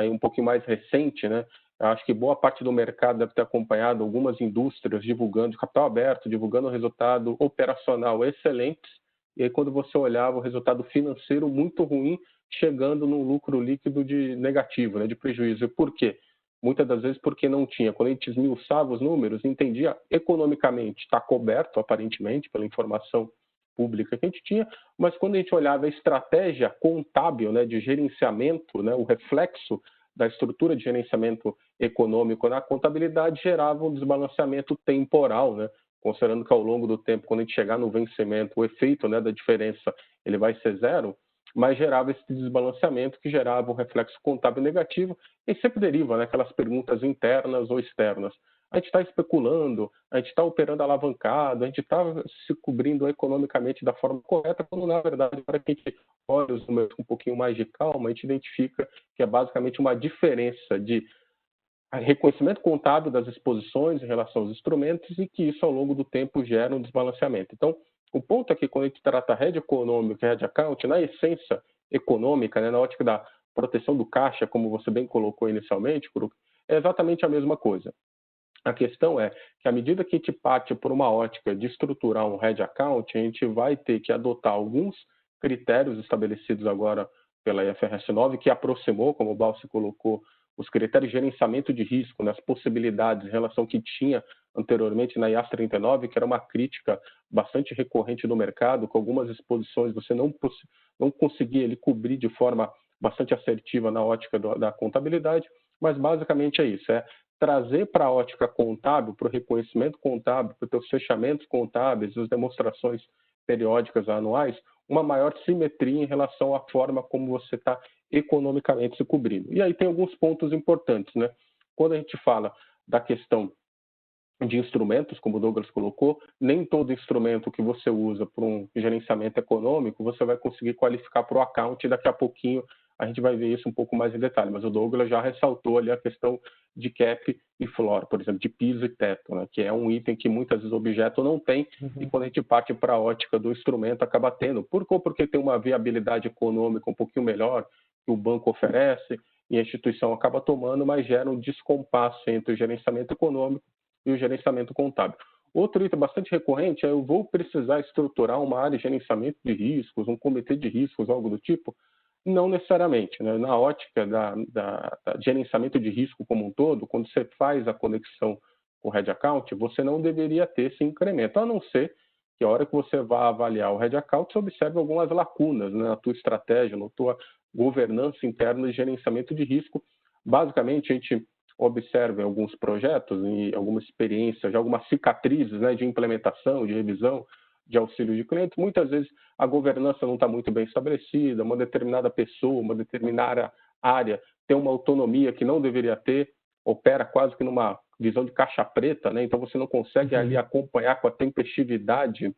um pouquinho mais recente, né, acho que boa parte do mercado deve ter acompanhado algumas indústrias divulgando capital aberto, divulgando resultado operacional excelentes, e aí quando você olhava o resultado financeiro muito ruim, chegando num lucro líquido de negativo, né, de prejuízo. E por quê? Muitas das vezes porque não tinha. Quando a gente esmiuçava os números, entendia economicamente, está coberto, aparentemente, pela informação pública que a gente tinha, mas quando a gente olhava a estratégia contábil, né, de gerenciamento, né, o reflexo da estrutura de gerenciamento econômico na contabilidade gerava um desbalanceamento temporal, né, considerando que ao longo do tempo, quando a gente chegar no vencimento, o efeito, né, da diferença ele vai ser zero, mas gerava esse desbalanceamento que gerava um reflexo contábil negativo e sempre deriva naquelas perguntas internas ou externas. A gente está especulando, a gente está operando alavancado, a gente está se cobrindo economicamente da forma correta, quando na verdade, para que a gente olhe os números com um pouquinho mais de calma, a gente identifica que é basicamente uma diferença de reconhecimento contábil das exposições em relação aos instrumentos e que isso ao longo do tempo gera um desbalanceamento. Então, o ponto aqui, quando a gente trata hedge econômico e hedge account, na essência econômica, né, na ótica da proteção do caixa, como você bem colocou inicialmente, Kruk, é exatamente a mesma coisa. A questão é que, à medida que a gente parte por uma ótica de estruturar um hedge account, a gente vai ter que adotar alguns critérios estabelecidos agora pela IFRS 9, que aproximou, como o Balsi colocou, os critérios de gerenciamento de risco, né, as possibilidades em relação ao que tinha anteriormente na IAS 39, que era uma crítica bastante recorrente no mercado, com algumas exposições você não conseguia ele cobrir de forma bastante assertiva na ótica da contabilidade, mas basicamente é isso, é trazer para a ótica contábil, para o reconhecimento contábil, para os seus fechamentos contábeis, as demonstrações periódicas anuais, uma maior simetria em relação à forma como você está economicamente se cobrindo. E aí tem alguns pontos importantes, né? Quando a gente fala da questão de instrumentos, como o Douglas colocou, nem todo instrumento que você usa para um gerenciamento econômico você vai conseguir qualificar para o account, e daqui a pouquinho a gente vai ver isso um pouco mais em detalhe, mas o Douglas já ressaltou ali a questão de cap e floor, por exemplo, de piso e teto, né, que é um item que muitas vezes o objeto não tem, e quando a gente parte para a ótica do instrumento acaba tendo, porque tem uma viabilidade econômica um pouquinho melhor que o banco oferece, e a instituição acaba tomando, mas gera um descompasso entre o gerenciamento econômico e o gerenciamento contábil. Outro item bastante recorrente é eu vou precisar estruturar uma área de gerenciamento de riscos, um comitê de riscos, algo do tipo. Não necessariamente, né? Na ótica da gerenciamento de risco como um todo, quando você faz a conexão com o hedge account, você não deveria ter esse incremento, a não ser que a hora que você vai avaliar o Hedge Account, você observa algumas lacunas, né, na tua estratégia, na tua governança interna e gerenciamento de risco. Basicamente, a gente observa em alguns projetos, em alguma experiência, já algumas cicatrizes, né, de implementação, de revisão, de auxílio de clientes. Muitas vezes a governança não está muito bem estabelecida, uma determinada pessoa, uma determinada área tem uma autonomia que não deveria ter, opera quase que numa visão de caixa preta, né? Então você não consegue ali acompanhar com a tempestividade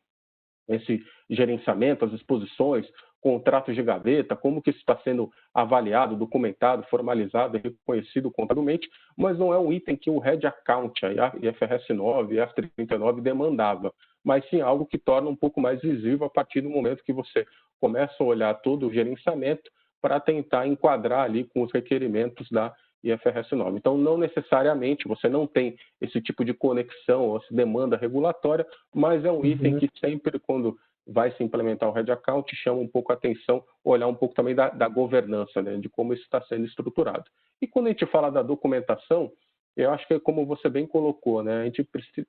esse gerenciamento, as exposições, contratos de gaveta, como que isso está sendo avaliado, documentado, formalizado e reconhecido contabilmente, mas não é um item que o Hedge Account, a IFRS 9 e a IFRS 39 demandava, mas sim algo que torna um pouco mais visível a partir do momento que você começa a olhar todo o gerenciamento para tentar enquadrar ali com os requerimentos da IFRS 9. Então, não necessariamente você não tem esse tipo de conexão ou essa demanda regulatória, mas é um item que sempre, quando vai se implementar o Hedge Account, chama um pouco a atenção, olhar um pouco também da governança, né, de como isso está sendo estruturado. E quando a gente fala da documentação, eu acho que, como você bem colocou, né, a gente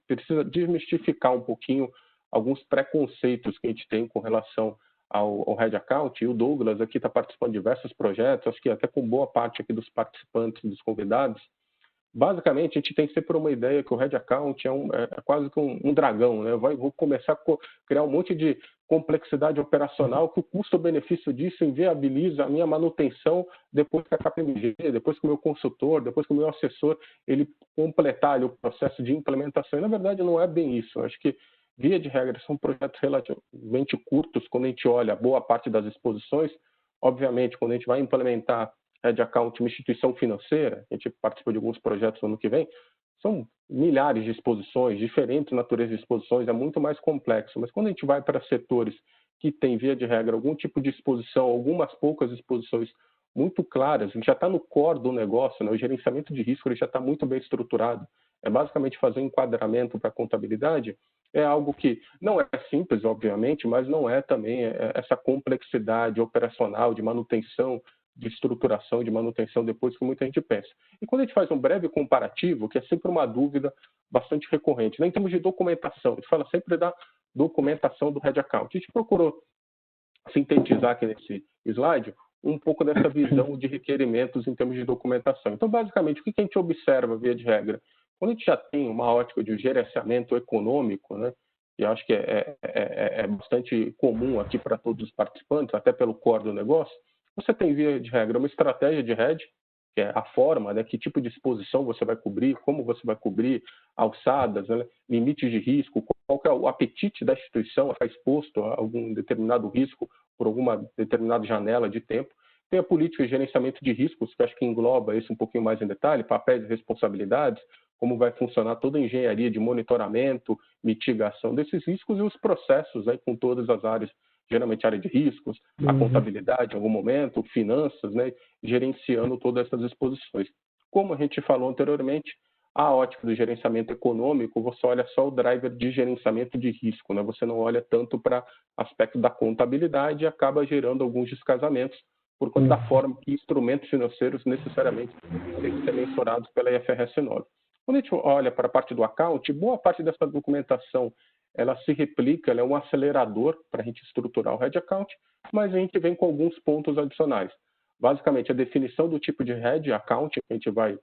precisa desmistificar um pouquinho alguns preconceitos que a gente tem com relação ao Hedge Account, e o Douglas aqui está participando de diversos projetos, acho que até com boa parte aqui dos participantes, dos convidados. Basicamente, a gente tem sempre uma ideia que o Hedge Account é quase que um dragão, né? Vou começar a criar um monte de complexidade operacional que o custo-benefício disso inviabiliza a minha manutenção depois que a KPMG, depois que o meu consultor, depois que o meu assessor, ele completar ali o processo de implementação. E, na verdade, não é bem isso. Eu acho que, via de regra, são projetos relativamente curtos quando a gente olha boa parte das exposições. Obviamente, quando a gente vai implementar Hedge Account, uma instituição financeira, a gente participa de alguns projetos no ano que vem, são milhares de exposições, diferentes naturezas de exposições, é muito mais complexo. Mas quando a gente vai para setores que têm, via de regra, algum tipo de exposição, algumas poucas exposições muito claras, a gente já está no core do negócio, né? O gerenciamento de risco ele já está muito bem estruturado. É basicamente fazer um enquadramento para a contabilidade, é algo que não é simples, obviamente, mas não é também essa complexidade operacional de manutenção, de estruturação, de manutenção depois que muita gente pensa. E quando a gente faz um breve comparativo, que é sempre uma dúvida bastante recorrente, né? Em termos de documentação, a gente fala sempre da documentação do Hedge Account. A gente procurou sintetizar aqui nesse slide um pouco dessa visão de requerimentos em termos de documentação. Então, basicamente, o que a gente observa, via de regra? Quando a gente já tem uma ótica de gerenciamento econômico, né, e acho que é bastante comum aqui para todos os participantes, até pelo core do negócio, você tem, via de regra, uma estratégia de hedge, que é a forma, né, que tipo de exposição você vai cobrir, como você vai cobrir, alçadas, né, limites de risco, qual que é o apetite da instituição a ficar exposto a algum determinado risco por alguma determinada janela de tempo. Tem a política de gerenciamento de riscos, que acho que engloba isso um pouquinho mais em detalhe, papéis e responsabilidades, como vai funcionar toda a engenharia de monitoramento, mitigação desses riscos e os processos aí com todas as áreas, geralmente área de riscos, a contabilidade em algum momento, finanças, né, gerenciando todas essas exposições. Como a gente falou anteriormente, a ótica do gerenciamento econômico, você olha só o driver de gerenciamento de risco, né? Você não olha tanto para aspecto da contabilidade e acaba gerando alguns descasamentos por conta da forma que instrumentos financeiros necessariamente têm que ser mensurados pela IFRS 9. Quando a gente olha para a parte do account, boa parte dessa documentação ela se replica, ela é um acelerador para a gente estruturar o Hedge Account, mas a gente vem com alguns pontos adicionais. Basicamente, a definição do tipo de Hedge Account que a gente vai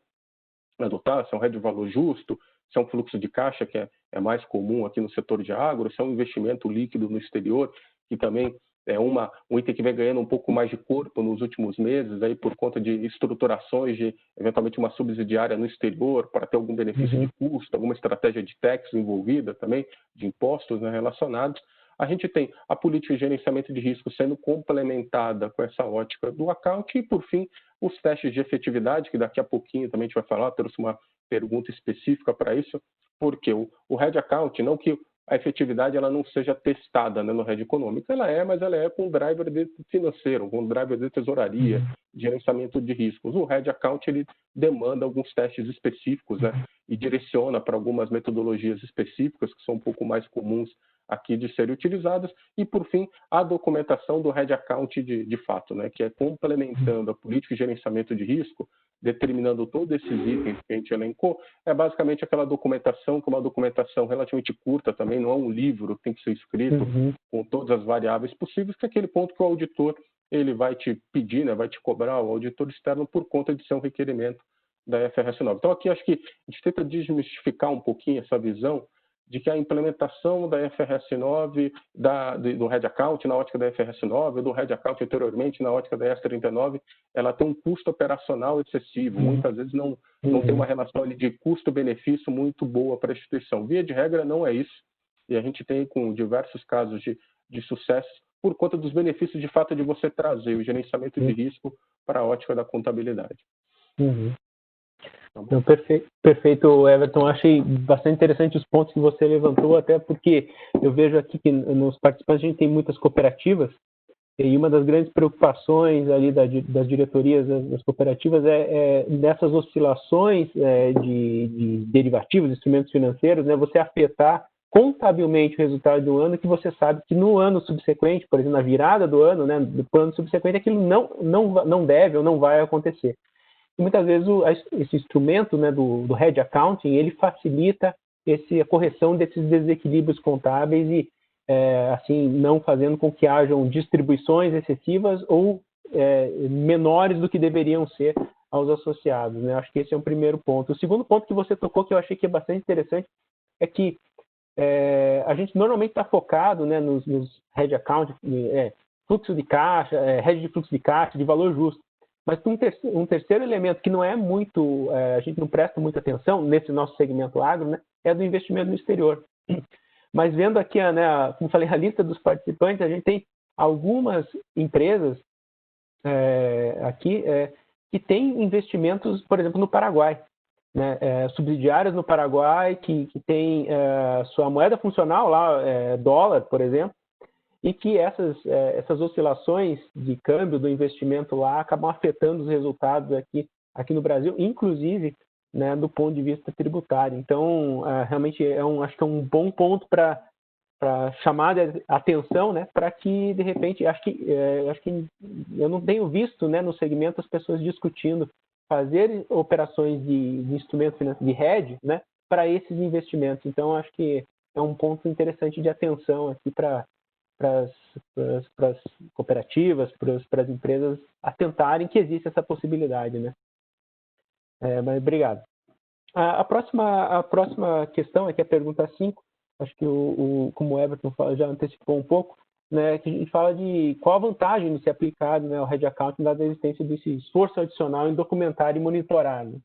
adotar, se é um hedge de valor justo, se é um fluxo de caixa, que é mais comum aqui no setor de agro, se é um investimento líquido no exterior, que também é um item que vem ganhando um pouco mais de corpo nos últimos meses, aí por conta de estruturações de, eventualmente, uma subsidiária no exterior, para ter algum benefício de custo, alguma estratégia de tax envolvida também, de impostos, né, relacionados. A gente tem a política de gerenciamento de risco sendo complementada com essa ótica do account e, por fim, os testes de efetividade, que daqui a pouquinho também a gente vai falar, trouxe uma pergunta específica para isso, porque o Hedge Account, não que a efetividade ela não seja testada, né, no Hedge econômico, mas ela é com um driver financeiro, com um driver de tesouraria, de gerenciamento de riscos. O Hedge Account ele demanda alguns testes específicos, né, e direciona para algumas metodologias específicas que são um pouco mais comuns aqui de serem utilizadas, e, por fim, a documentação do Hedge Account de fato, né, que é complementando a política de gerenciamento de risco, determinando todos esses itens que a gente elencou, é basicamente aquela documentação, que é uma documentação relativamente curta também, não é um livro, tem que ser escrito com todas as variáveis possíveis, que é aquele ponto que o auditor ele vai te pedir, né, vai te cobrar, o auditor externo, por conta de ser um requerimento da IFRS 9. Então, aqui acho que a gente tenta desmistificar um pouquinho essa visão de que a implementação da IFRS 9, do Hedge Account na ótica da IFRS 9, do Hedge Account anteriormente na ótica da IAS 39, ela tem um custo operacional excessivo. Muitas vezes não tem uma relação ali de custo-benefício muito boa para a instituição. Via de regra, não é isso. E a gente tem com diversos casos de sucesso por conta dos benefícios de fato de você trazer o gerenciamento de risco para a ótica da contabilidade. Então, perfeito, Everton. Achei bastante interessante os pontos que você levantou, até porque eu vejo aqui que nos participantes a gente tem muitas cooperativas, e uma das grandes preocupações ali das diretorias das cooperativas é nessas oscilações de derivativos, instrumentos financeiros, né, você afetar contabilmente o resultado de um ano, que você sabe que no ano subsequente, por exemplo, na virada do ano, né, do ano subsequente, aquilo não deve ou não vai acontecer. E muitas vezes esse instrumento, né, do hedge accounting, ele facilita a correção desses desequilíbrios contábeis e, assim, não fazendo com que hajam distribuições excessivas ou menores do que deveriam ser aos associados, né? Acho que esse é um primeiro ponto. O segundo ponto que você tocou, que eu achei que é bastante interessante, é que a gente normalmente está focado, né, nos hedge accounting, fluxo de caixa, hedge de fluxo de caixa, de valor justo. Mas um terceiro elemento que não é muito, a gente não presta muita atenção nesse nosso segmento agro, né, é do investimento no exterior. Mas vendo aqui, né, como falei, a lista dos participantes, a gente tem algumas empresas aqui que têm investimentos, por exemplo, no Paraguai, né, subsidiárias no Paraguai que tem sua moeda funcional lá, dólar, por exemplo, e que essas oscilações de câmbio do investimento lá acabam afetando os resultados aqui no Brasil, inclusive, né, do ponto de vista tributário. Então, realmente acho que é um bom ponto para chamar a atenção, né, para que, de repente, acho que eu não tenho visto, né, no segmento as pessoas discutindo fazer operações de instrumento financeiro, de hedge, né, para esses investimentos. Então, acho que é um ponto interessante de atenção aqui para as cooperativas, para as empresas atentarem que existe essa possibilidade, né? Mas obrigado. A próxima questão é que a pergunta 5, acho que como o Everton já antecipou um pouco, né, que a gente fala de qual a vantagem de ser aplicado, né, ao hedge accounting, dada a existência desse esforço adicional em documentar e monitorar, né?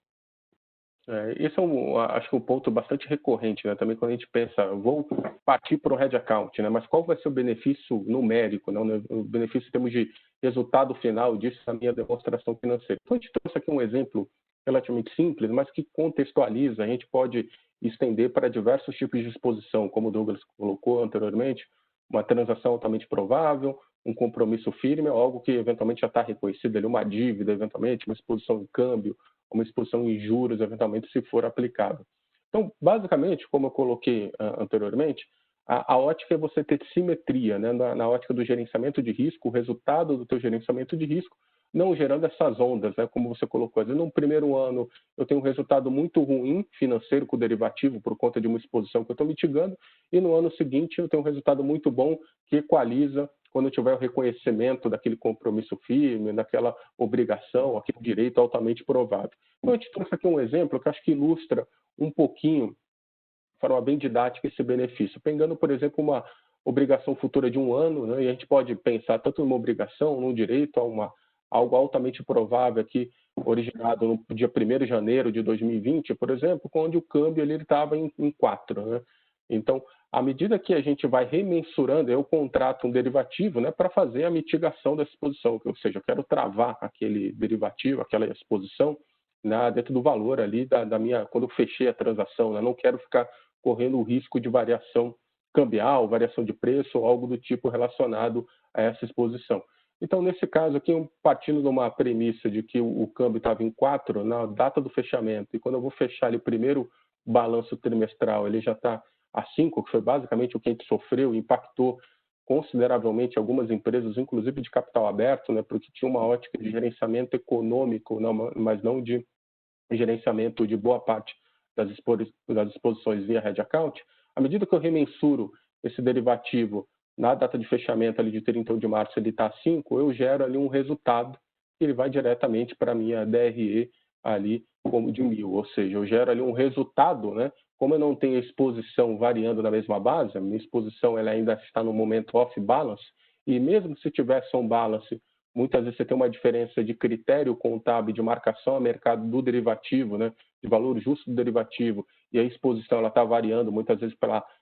Esse é acho que um ponto bastante recorrente, né? Também quando a gente pensa, vou partir para o hedge account, né? Mas qual vai ser o benefício numérico, né? O benefício em termos de resultado final disso na minha demonstração financeira. Então, a gente trouxe aqui um exemplo relativamente simples, mas que contextualiza, a gente pode estender para diversos tipos de exposição, como o Douglas colocou anteriormente, uma transação altamente provável, um compromisso firme, algo que eventualmente já está reconhecido ali, uma dívida, eventualmente, uma exposição em câmbio, uma exposição em juros, eventualmente, se for aplicável. Então, basicamente, como eu coloquei anteriormente, a ótica é você ter simetria, né, na ótica do gerenciamento de risco, o resultado do teu gerenciamento de risco, não gerando essas ondas, né, como você colocou. Às vezes, no primeiro ano, eu tenho um resultado muito ruim financeiro com o derivativo por conta de uma exposição que eu estou mitigando, e no ano seguinte eu tenho um resultado muito bom que equaliza quando tiver o reconhecimento daquele compromisso firme, daquela obrigação, aquele direito altamente provável. Então, a gente trouxe aqui um exemplo que acho que ilustra um pouquinho, de forma bem didática, esse benefício. Pegando, por exemplo, uma obrigação futura de um ano, né, e a gente pode pensar tanto numa obrigação, num direito, a algo altamente provável aqui, originado no dia 1º de janeiro de 2020, por exemplo, onde o câmbio ele estava em 4, né? Então, à medida que a gente vai remensurando, eu contrato um derivativo, né, para fazer a mitigação dessa exposição, ou seja, eu quero travar aquele derivativo, aquela exposição, né, dentro do valor ali da minha, quando eu fechei a transação, né, não quero ficar correndo o risco de variação cambial, variação de preço ou algo do tipo relacionado a essa exposição. Então, nesse caso aqui, partindo de uma premissa de que o câmbio estava em 4 na data do fechamento, e quando eu vou fechar ali o primeiro balanço trimestral, ele já está a 5, que foi basicamente o que a gente sofreu e impactou consideravelmente algumas empresas, inclusive de capital aberto, né, porque tinha uma ótica de gerenciamento econômico, mas não de gerenciamento de boa parte das exposições via hedge account. À medida que eu remensuro esse derivativo na data de fechamento ali de 31 de março, ele está a 5, eu gero ali um resultado que ele vai diretamente para a minha DRE ali como de 1.000, ou seja, eu gero ali um resultado, né? Como eu não tenho exposição variando na mesma base, a minha exposição ela ainda está no momento off-balance, e mesmo se tivesse um balance, muitas vezes você tem uma diferença de critério contábil de marcação a mercado do derivativo, né? De valor justo do derivativo, e a exposição ela está variando muitas vezes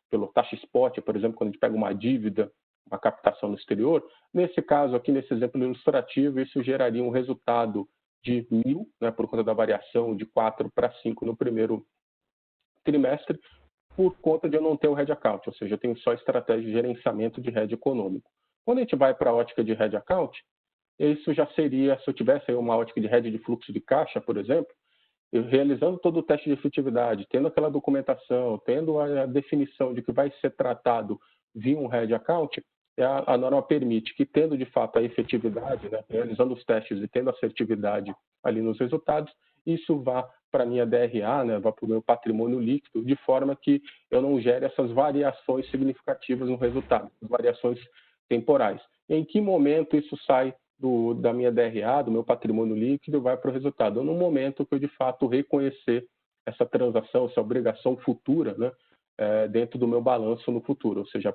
pelo taxa spot, por exemplo, quando a gente pega uma dívida, uma captação no exterior. Nesse caso aqui, nesse exemplo ilustrativo, isso geraria um resultado de 1.000, né, por conta da variação de 4 para 5 no primeiro trimestre, por conta de eu não ter o hedge account, ou seja, eu tenho só estratégia de gerenciamento de hedge econômico. Quando a gente vai para a ótica de hedge account, isso já seria, se eu tivesse aí uma ótica de hedge de fluxo de caixa, por exemplo, eu realizando todo o teste de efetividade, tendo aquela documentação, tendo a definição de que vai ser tratado via um hedge account, a norma permite que, tendo de fato a efetividade, né, realizando os testes e tendo assertividade ali nos resultados, isso vá para a minha DRA, né, vá para o meu patrimônio líquido, de forma que eu não gere essas variações significativas no resultado, variações temporais. Em que momento isso sai da minha DRA, do meu patrimônio líquido, vai para o resultado? No momento que eu, de fato, reconhecer essa transação, essa obrigação futura, né, dentro do meu balanço no futuro. Ou seja,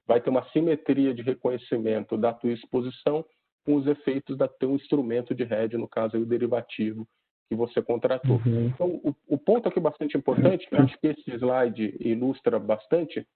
vai ter uma simetria de reconhecimento da tua exposição com os efeitos da teu instrumento de hedge, no caso, aí, o derivativo que você contratou. Uhum. Então, o ponto aqui bastante importante, que eu acho que esse slide ilustra bastante,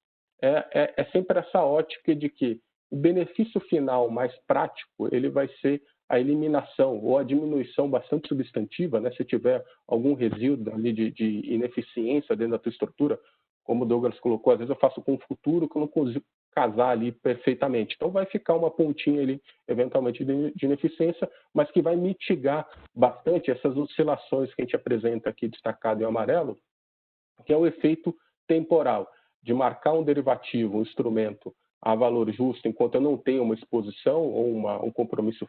é sempre essa ótica de que o benefício final mais prático ele vai ser a eliminação ou a diminuição bastante substantiva, né? Se tiver algum resíduo ali de ineficiência dentro da tua estrutura, como o Douglas colocou, às vezes eu faço com o futuro que eu não consigo casar ali perfeitamente. Então vai ficar uma pontinha ali, eventualmente, de ineficiência, mas que vai mitigar bastante essas oscilações que a gente apresenta aqui destacado em amarelo, que é o efeito temporal, de marcar um derivativo, um instrumento a valor justo, enquanto eu não tenho uma exposição ou um compromisso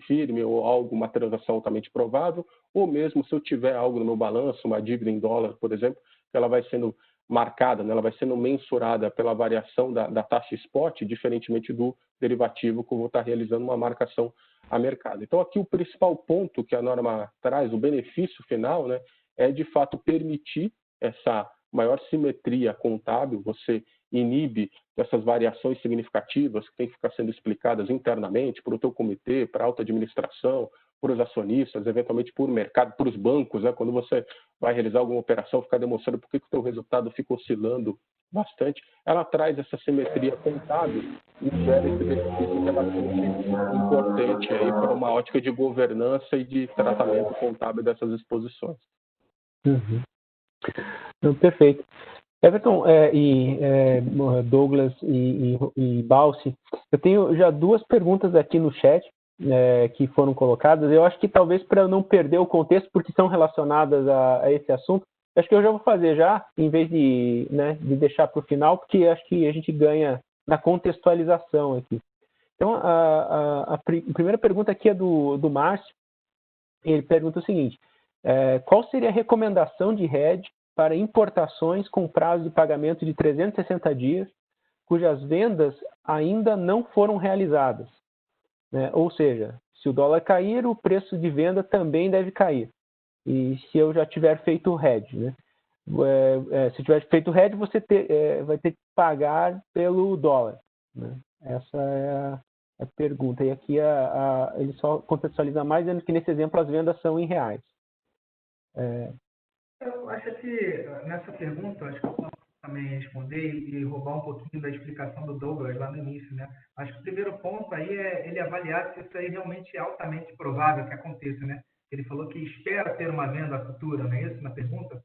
firme ou uma transação altamente provável, ou mesmo se eu tiver algo no meu balanço, uma dívida em dólar, por exemplo, ela vai sendo marcada, né, ela vai sendo mensurada pela variação da taxa spot, diferentemente do derivativo que eu vou estar realizando uma marcação a mercado. Então, aqui o principal ponto que a norma traz, o benefício final, né, é de fato permitir essa maior simetria contábil, você inibe essas variações significativas que têm que ficar sendo explicadas internamente para o teu comitê, para a alta administração, para os acionistas, eventualmente por mercado, para os bancos, né? Quando você vai realizar alguma operação, ficar demonstrando por que o teu resultado fica oscilando bastante, ela traz essa simetria contábil e gera esse benefício que é bastante importante aí para uma ótica de governança e de tratamento contábil dessas exposições. Uhum. Perfeito. Everton Douglas e Balsi, eu tenho já duas perguntas aqui no chat que foram colocadas. Eu acho que talvez para eu não perder o contexto, porque são relacionadas a esse assunto, acho que eu já vou fazer já, em vez de deixar para o final, porque acho que a gente ganha na contextualização aqui. Então, a primeira pergunta aqui é do Márcio. Ele pergunta o seguinte: qual seria a recomendação de hedge para importações com prazo de pagamento de 360 dias, cujas vendas ainda não foram realizadas, né? Ou seja, se o dólar cair, o preço de venda também deve cair. E se eu já tiver feito o hedge, né? Se tiver feito o hedge, você vai ter que pagar pelo dólar, né? Essa é a pergunta. E aqui ele só contextualiza mais, dizendo que nesse exemplo as vendas são em reais. Eu acho que nessa pergunta, acho que eu posso também responder e roubar um pouquinho da explicação do Douglas lá no início, né? Acho que o primeiro ponto aí é ele avaliar se isso aí realmente é altamente provável que aconteça, né? Ele falou que espera ter uma venda futura, não é isso na pergunta?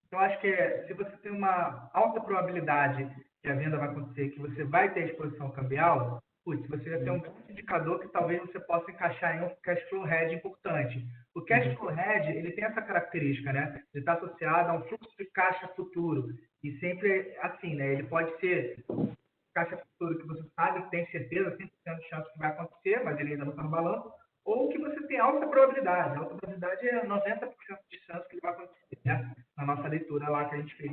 Então, acho que se você tem uma alta probabilidade que a venda vai acontecer, que você vai ter exposição cambial, você vai ter um indicador que talvez você possa encaixar em um cash flow hedge importante. O cash flow hedge, ele tem essa característica, né? Ele está associado a um fluxo de caixa futuro. E sempre assim, né? Ele pode ser caixa futuro que você sabe, que tem certeza, 100% de chance que vai acontecer, mas ele ainda não está no balanço, ou que você tem alta probabilidade. A alta probabilidade é 90% de chance que ele vai acontecer, né? Na nossa leitura lá que a gente fez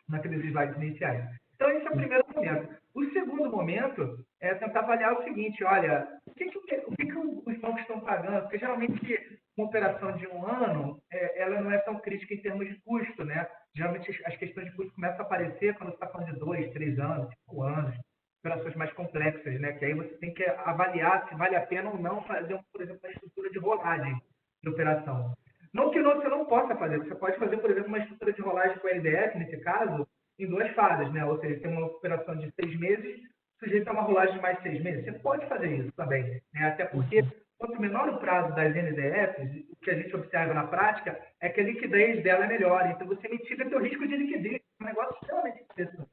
naqueles slides iniciais. Então, esse é o primeiro momento. O segundo momento é tentar avaliar o seguinte, olha, o que os bancos estão pagando? Porque, geralmente, uma operação de um ano, ela não é tão crítica em termos de custo, né? Geralmente, as questões de custo começam a aparecer quando você está falando de 2, 3 anos, 5 anos, operações mais complexas, né? Que aí você tem que avaliar se vale a pena ou não fazer, por exemplo, uma estrutura de rolagem de operação. Não que você não possa fazer, você pode fazer, por exemplo, uma estrutura de rolagem com a LDF, nesse caso, em 2 fases, né? Ou seja, tem uma operação de 6 meses, sujeito a uma rolagem de mais 6 meses. Você pode fazer isso também, né? Até porque, quanto menor o prazo das NDFs, o que a gente observa na prática é que a liquidez dela é melhor. Então, você mitiga seu risco de liquidez. É um negócio extremamente interessante,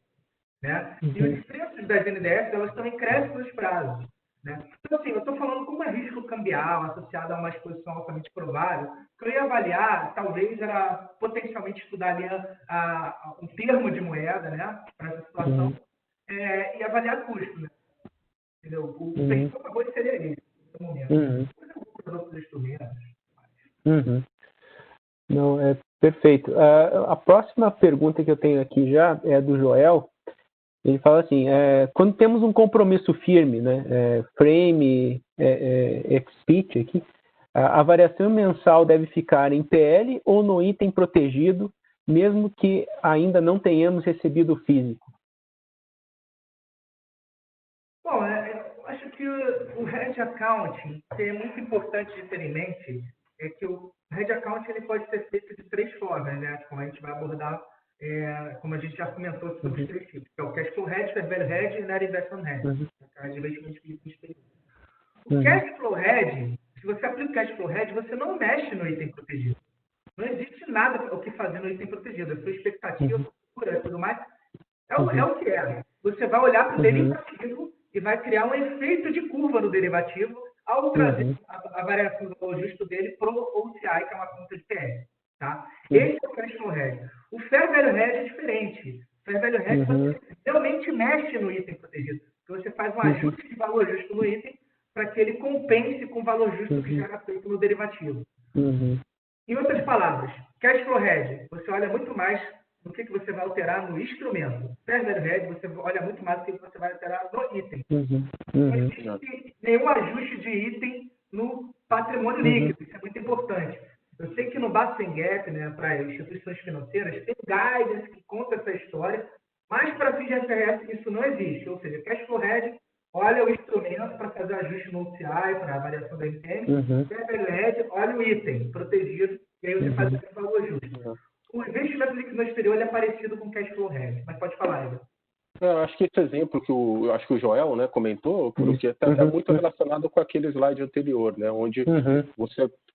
né? E os preços das NDFs, elas também crescem nos prazos, né? Então, assim, eu estou falando como é risco cambial associado a uma exposição altamente provável, que eu ia avaliar, talvez, era potencialmente estudar ali um termo de moeda, né, para essa situação, e avaliar custo, né? Entendeu? O perfil favor seria esse, no momento. Depois eu vou para outros instrumentos. Não, é perfeito. A próxima pergunta que eu tenho aqui já é do Joel. Ele fala assim, quando temos um compromisso firme, né, frame, expit aqui, a variação mensal deve ficar em PL ou no item protegido, mesmo que ainda não tenhamos recebido o físico? Bom, eu acho que o hedge accounting, que é muito importante de ter em mente, é que o hedge accounting ele pode ser feito de 3 formas, né? Como a gente vai abordar, como a gente já comentou sobre os 3 tipos, que é o cash flow hedge, fair value hedge e net investment hedge. O cash flow hedge, se você aplica o cash flow hedge, você não mexe no item protegido. Não existe nada o que fazer no item protegido. A sua expectativa, futura e tudo mais, é o que é. Você vai olhar para o derivativo e vai criar um efeito de curva no derivativo ao trazer a variação do valor justo dele para o OCI, que é uma conta de PR. Tá? Esse é o cash flow hedge. O fair value hedge é diferente. O fair value hedge você realmente mexe no item protegido. Então, você faz um ajuste de valor justo no item para que ele compense com o valor justo que já era feito no derivativo. Em outras palavras, cash flow hedge, você olha muito mais no que você vai alterar no instrumento. Fair value hedge, você olha muito mais no que você vai alterar no item. Não existe nenhum ajuste de item no patrimônio líquido, isso é muito importante. Eu sei que no Basel Gap, né, para instituições financeiras, tem guidance que conta essa história, mas para fins de FRS isso não existe. Ou seja, cash flow hedge olha o instrumento para fazer ajuste no OCI, para a variação da MTM. Fair value hedge olha o item protegido, e aí você faz o valor justo. O investimento líquido no exterior é parecido com o cash flow hedge, mas pode falar, Ivan. Eu acho que esse exemplo que o Joel, né, comentou, porque está muito relacionado com aquele slide anterior, né, onde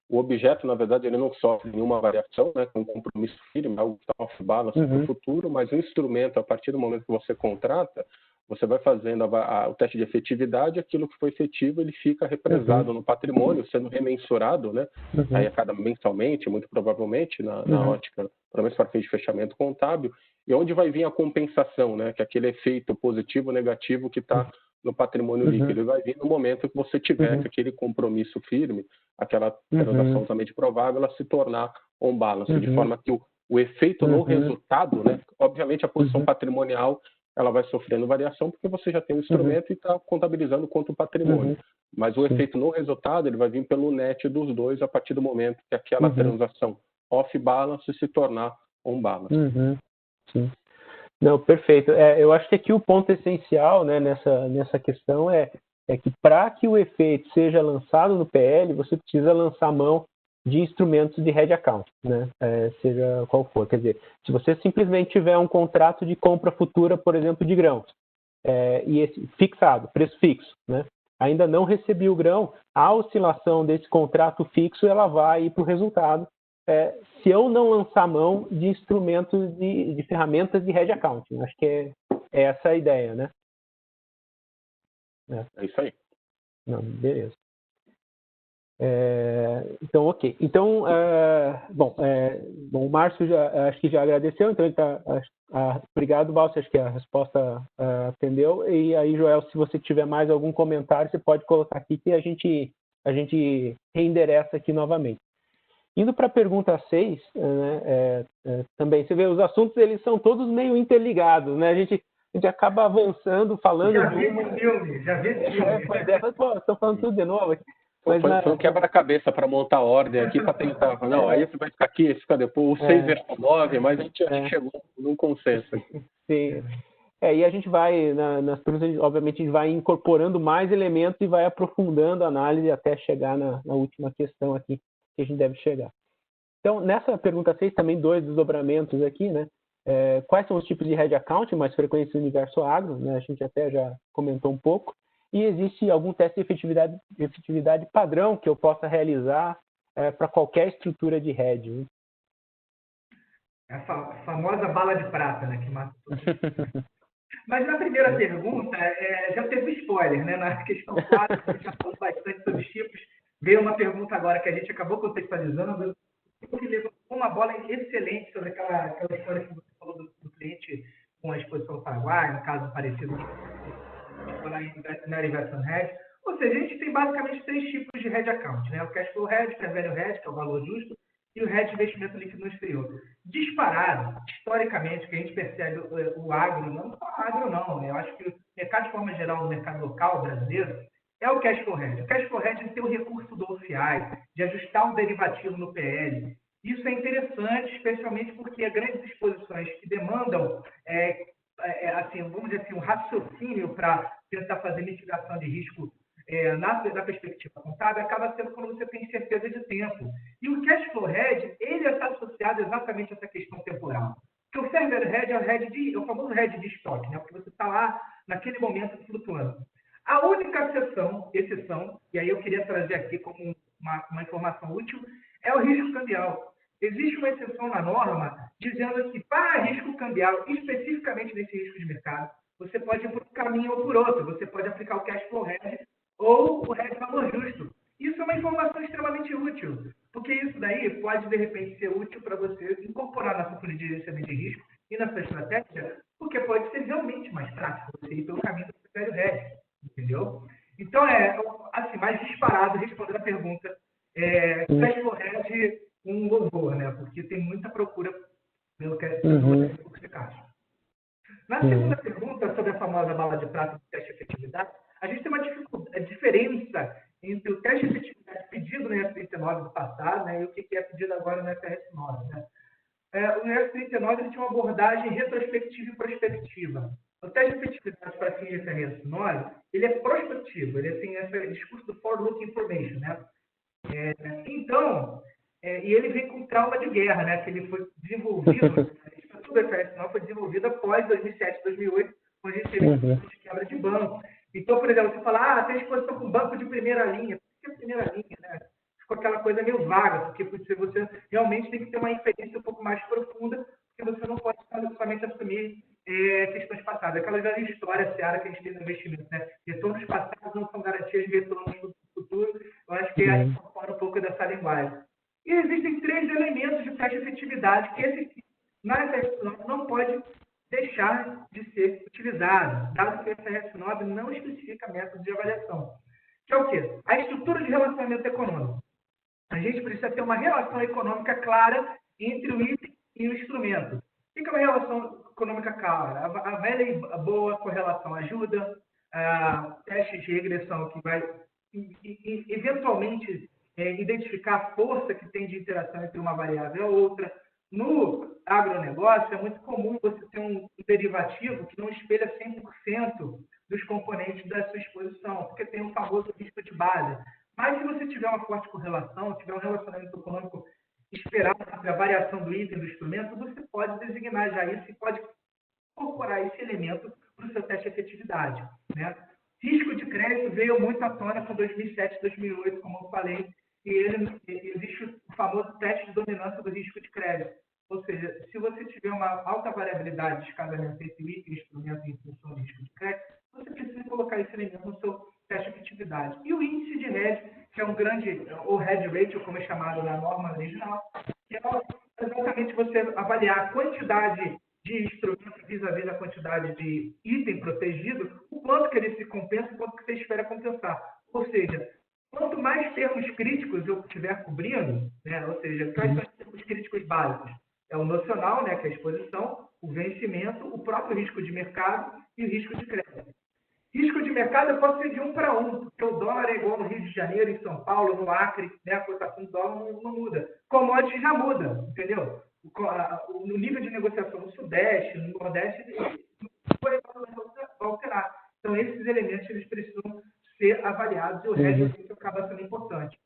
o objeto, na verdade, ele não sofre nenhuma variação, né, com um compromisso firme, algo que está off-balance para o futuro, mas o instrumento, a partir do momento que você contrata, você vai fazendo o teste de efetividade, aquilo que foi efetivo, ele fica represado no patrimônio, sendo remensurado, né, aí a cada mensalmente, muito provavelmente, na ótica, pelo menos para fins de fechamento contábil, e onde vai vir a compensação, né, que é aquele efeito positivo ou negativo que está no patrimônio líquido. Ele vai vir no momento que você tiver aquele compromisso firme, aquela transação altamente provável, ela se tornar on-balance, de forma que o efeito no resultado, né, obviamente a posição patrimonial, ela vai sofrendo variação porque você já tem um instrumento e está contabilizando quanto patrimônio. Mas o efeito no resultado, ele vai vir pelo net dos dois a partir do momento que aquela transação off-balance se tornar on-balance. Sim. Não, perfeito. Eu acho que aqui o ponto essencial, né, nessa questão é que para que o efeito seja lançado no PL, você precisa lançar mão de instrumentos de hedge account, né, seja qual for. Quer dizer, se você simplesmente tiver um contrato de compra futura, por exemplo, de grãos, e esse fixado, preço fixo, né, ainda não recebi o grão, a oscilação desse contrato fixo ela vai ir para o resultado, se eu não lançar mão de instrumentos de ferramentas de hedge accounting. Acho que é essa a ideia, né? É isso aí. Não, beleza. Então, ok. Então, bom, o Márcio acho que já agradeceu, então ele está Obrigado, Balsi, acho que a resposta atendeu. E aí, Joel, se você tiver mais algum comentário, você pode colocar aqui que a gente reendereça aqui novamente. Indo para a pergunta 6, né, também, você vê, os assuntos eles são todos meio interligados, né? A gente acaba avançando, falando já vi esse filme. Estou falando tudo de novo aqui. Mas foi um quebra-cabeça para montar a ordem aqui, para tentar. Não, aí você vai ficar aqui, esse fica depois, o 6 versus 9, mas a gente chegou num consenso. Sim. E a gente vai, nas perguntas, obviamente, a gente vai incorporando mais elementos e vai aprofundando a análise até chegar na última questão aqui, que a gente deve chegar. Então, nessa pergunta 6, também 2 desdobramentos aqui, né? Quais são os tipos de Hedge Account mais frequentes no universo agro, né? A gente até já comentou um pouco. E existe algum teste de efetividade padrão que eu possa realizar para qualquer estrutura de hedge? Né? A famosa bala de prata, né? Que mata tudo. Mas na primeira pergunta, já teve spoiler, né? Na questão 4, a gente já falou bastante sobre os tipos. Veio uma pergunta agora que a gente acabou contextualizando. Eu levou uma bola excelente sobre aquela história que você falou do cliente com a exposição Paraguai, no caso parecido na Investment Hedge. Ou seja, a gente tem basicamente 3 tipos de hedge account, né? O cash flow hedge, que é o value hedge, que é o valor justo, e o hedge investimento líquido no exterior. Disparado, historicamente, que a gente percebe o agro, não só agro não, né? Eu acho que o mercado de forma geral, no mercado local brasileiro, é o cash flow hedge. O cash flow hedge tem o recurso do OCI, de ajustar um derivativo no PL. Isso é interessante, especialmente porque grandes exposições que demandam assim, vamos dizer assim, um raciocínio para tentar fazer mitigação de risco na perspectiva contábil, acaba sendo quando você tem certeza de tempo. E o cash flow hedge, ele está associado exatamente a essa questão temporal. Porque o fair value hedge é o famoso hedge de estoque, né? Porque você está lá naquele momento flutuando. A única exceção, e aí eu queria trazer aqui como uma informação útil, é o risco cambial. Existe uma exceção na norma dizendo que, para risco cambial, especificamente nesse risco de mercado, você pode ir por um caminho ou por outro. Você pode aplicar o cash flow hedge ou o hedge valor justo. Isso é uma informação extremamente útil, porque isso daí pode, de repente, ser útil para você incorporar na sua política de gerenciamento de risco e na sua estratégia, porque pode ser realmente mais prático você ir pelo caminho do value hedge, entendeu? Então, assim, mais disparado, respondendo a pergunta, cash flow hedge um louvor, né? Porque tem muita procura pelo cash flow de caixa. Na segunda pergunta, sobre a famosa bala de prata do teste de efetividade, a gente tem uma diferença entre o teste de efetividade pedido no IF39 do passado, né, e o que é pedido agora no IFRS9. Né? O IF39 ele tinha uma abordagem retrospectiva e prospectiva. O teste de efetividade para fins de IFRS9 ele é prospectivo, ele tem esse discurso do forward-looking information. Né? Então, e ele vem com trauma de guerra, né, que ele foi desenvolvido, tudo o IFRS9 foi desenvolvido após 2007, 2008, quando a gente teve de quebra de banco. Então, por exemplo, você fala, tem exposição com banco de primeira linha. Por que primeira linha, né? Ficou aquela coisa meio vaga, porque você realmente tem que ter uma inferência um pouco mais profunda, porque você não pode somente assumir questões passadas. Aquela velha história seara que a gente tem no investimento, né? Retornos passados não são garantias de retornos no futuro. Eu acho que a gente incorpora um pouco dessa linguagem. E existem 3 elementos de teste de efetividade que esse na IFRS9 não pode deixar de ser utilizado, dado que o IFRS9 não especifica métodos de avaliação. Que é o quê? A estrutura de relacionamento econômico. A gente precisa ter uma relação econômica clara entre o item e o instrumento. O que é uma relação econômica clara? A velha e boa correlação ajuda, testes de regressão que vai eventualmente identificar a força que tem de interação entre uma variável e a outra. No agronegócio, é muito comum você ter um derivativo que não espelha 100% dos componentes da sua exposição, porque tem o famoso risco de base. Mas se você tiver uma forte correlação, tiver um relacionamento econômico esperado entre a variação do item do instrumento, você pode designar já isso e pode incorporar esse elemento para o seu teste de efetividade. Né? Risco de crédito veio muito à tona com 2007, 2008, como eu falei, e existe o famoso teste de dominância do risco de crédito. Ou seja, se você tiver uma alta variabilidade de descasamento entre o item e o instrumento em função do risco de crédito, você precisa colocar esse elemento no seu teste de efetividade. E o índice de hedge, que é um grande, ou hedge ratio, como é chamado na norma original, que é exatamente você avaliar a quantidade de de instrumento vis-à-vis da quantidade de item protegido, o quanto que ele se compensa, o quanto que você espera compensar. Ou seja, quanto mais termos críticos eu estiver cobrindo, né, ou seja, quais são os termos críticos básicos? É o nocional, né, que é a exposição, o vencimento, o próprio risco de mercado e o risco de crédito. Risco de mercado eu posso ser de 1 para 1, porque o dólar é igual no Rio de Janeiro, em São Paulo, no Acre, né, a cotação do dólar não muda. Commodity já muda, entendeu? O nível de negociação no Sudeste, no Nordeste, vai alterar. Então, esses elementos eles precisam ser avaliados e o hedge acaba sendo importante.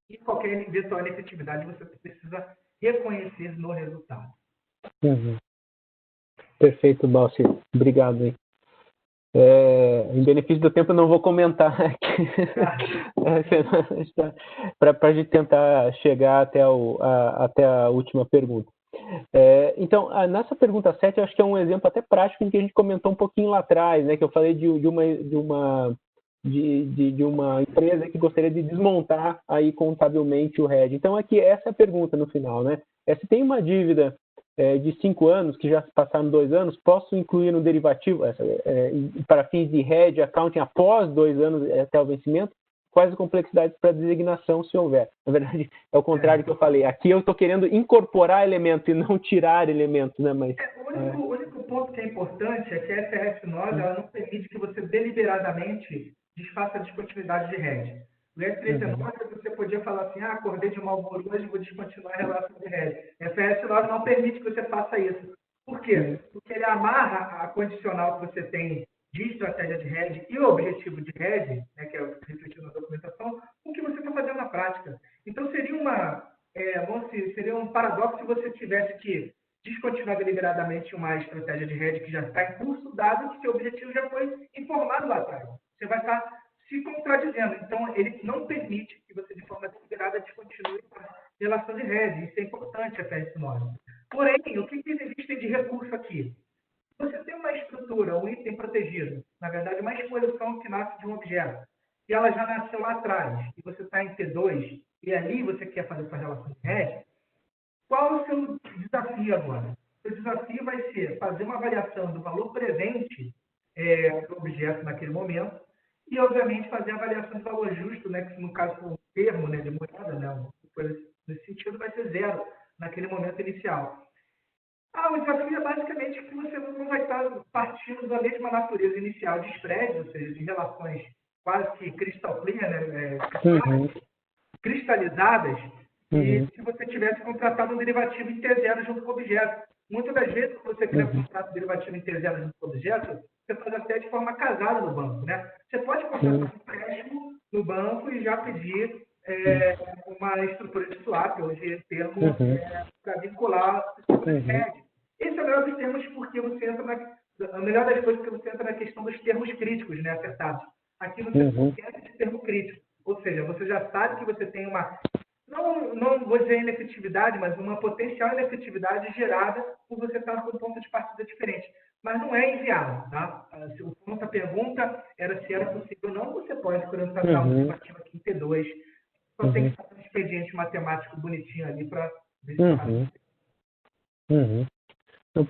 E qualquer eventual inefetividade você precisa reconhecer no resultado. Perfeito, Balsi. Obrigado aí. Em benefício do tempo, eu não vou comentar aqui, para a gente tentar chegar até a última pergunta. Então, nessa pergunta 7, eu acho que é um exemplo até prático em que a gente comentou um pouquinho lá atrás, né, que eu falei de uma empresa que gostaria de desmontar aí contabilmente o hedge. Então, aqui essa é a pergunta no final, né? Se tem uma dívida de 5 anos, que já se passaram 2 anos, posso incluir no derivativo para fins de hedge accounting após 2 anos até o vencimento? Quais as complexidades para designação, se houver? Na verdade, é o contrário que eu falei. Aqui eu estou querendo incorporar elementos e não tirar elementos, né? Mas, o único ponto que é importante é que a FRS 9 ela não permite que você deliberadamente desfaça a descontinuidade de hedge. No S309, você podia falar assim, acordei de mau humor hoje, vou descontinuar a relação de hedge. A FRS 9 não permite que você faça isso. Por quê? Porque ele amarra a condicional que você tem de estratégia de hedge e o objetivo de hedge, né, que é o refletido na documentação, com o que você está fazendo na prática. Então, seria um paradoxo se você tivesse que descontinuar deliberadamente uma estratégia de hedge que já está em curso, dado que seu objetivo já foi informado lá atrás. Você vai estar se contradizendo. Então, ele não permite que você, de forma deliberada, descontinue a relação de hedge. Isso é importante, a FRS 9. Porém, o que existe de recurso aqui? Você tem uma estrutura, um item protegido, na verdade, uma exposição que nasce de um objeto, e ela já nasceu lá atrás, e você está em T2, e ali você quer fazer sua relação de hedge, qual é o seu desafio agora? O seu desafio vai ser fazer uma avaliação do valor presente do objeto naquele momento, e, obviamente, fazer a avaliação do valor justo, né, que no caso for um termo, né, de moeda, né, uma coisa nesse sentido, vai ser 0 naquele momento inicial. O desafio é basicamente que você não vai estar partindo da mesma natureza inicial de spread, ou seja, de relações quase que crystal clear, né, cristalizadas, e se você tivesse contratado um derivativo em T0 junto com o objeto. Muitas das vezes, quando você cria um contrato derivativo em T0 junto com o objeto, você faz até de forma casada no banco, né? Você pode contratar um empréstimo no banco e já pedir uma estrutura de swap, ou de termo, para vincular a estrutura de hedge. Esse é o melhor dos termos porque você entra a melhor das coisas porque você entra na questão dos termos críticos, né, acertados. Aqui você não tem esse termo crítico. Ou seja, você já sabe que você tem uma, não vou dizer inefetividade, mas uma potencial inefetividade gerada por você estar com um ponto de partida diferente. Mas não é inviável, tá? O ponto da pergunta era se era possível. Não, você pode contratar um derivativo aqui em T2. Só tem que fazer um expediente matemático bonitinho ali para ver se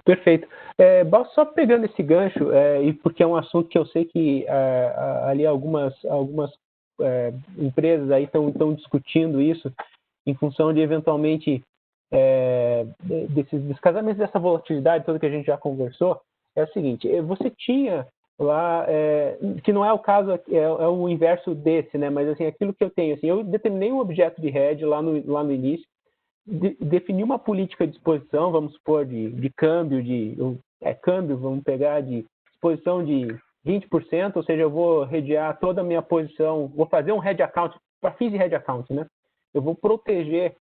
Perfeito. Só pegando esse gancho, e porque é um assunto que eu sei que ali algumas empresas aí estão discutindo isso em função de eventualmente desses descasamentos, dessa volatilidade toda que a gente já conversou, é o seguinte, você tinha lá, que não é o caso, é o inverso desse, né? Mas assim, aquilo que eu tenho, assim, eu determinei um objeto de hedge lá no início, defini uma política de exposição, vamos supor, de câmbio, câmbio, vamos pegar de exposição de 20%, ou seja, eu vou hedgear toda a minha posição, vou fazer um hedge account, para fins de hedge account, né? Eu vou proteger,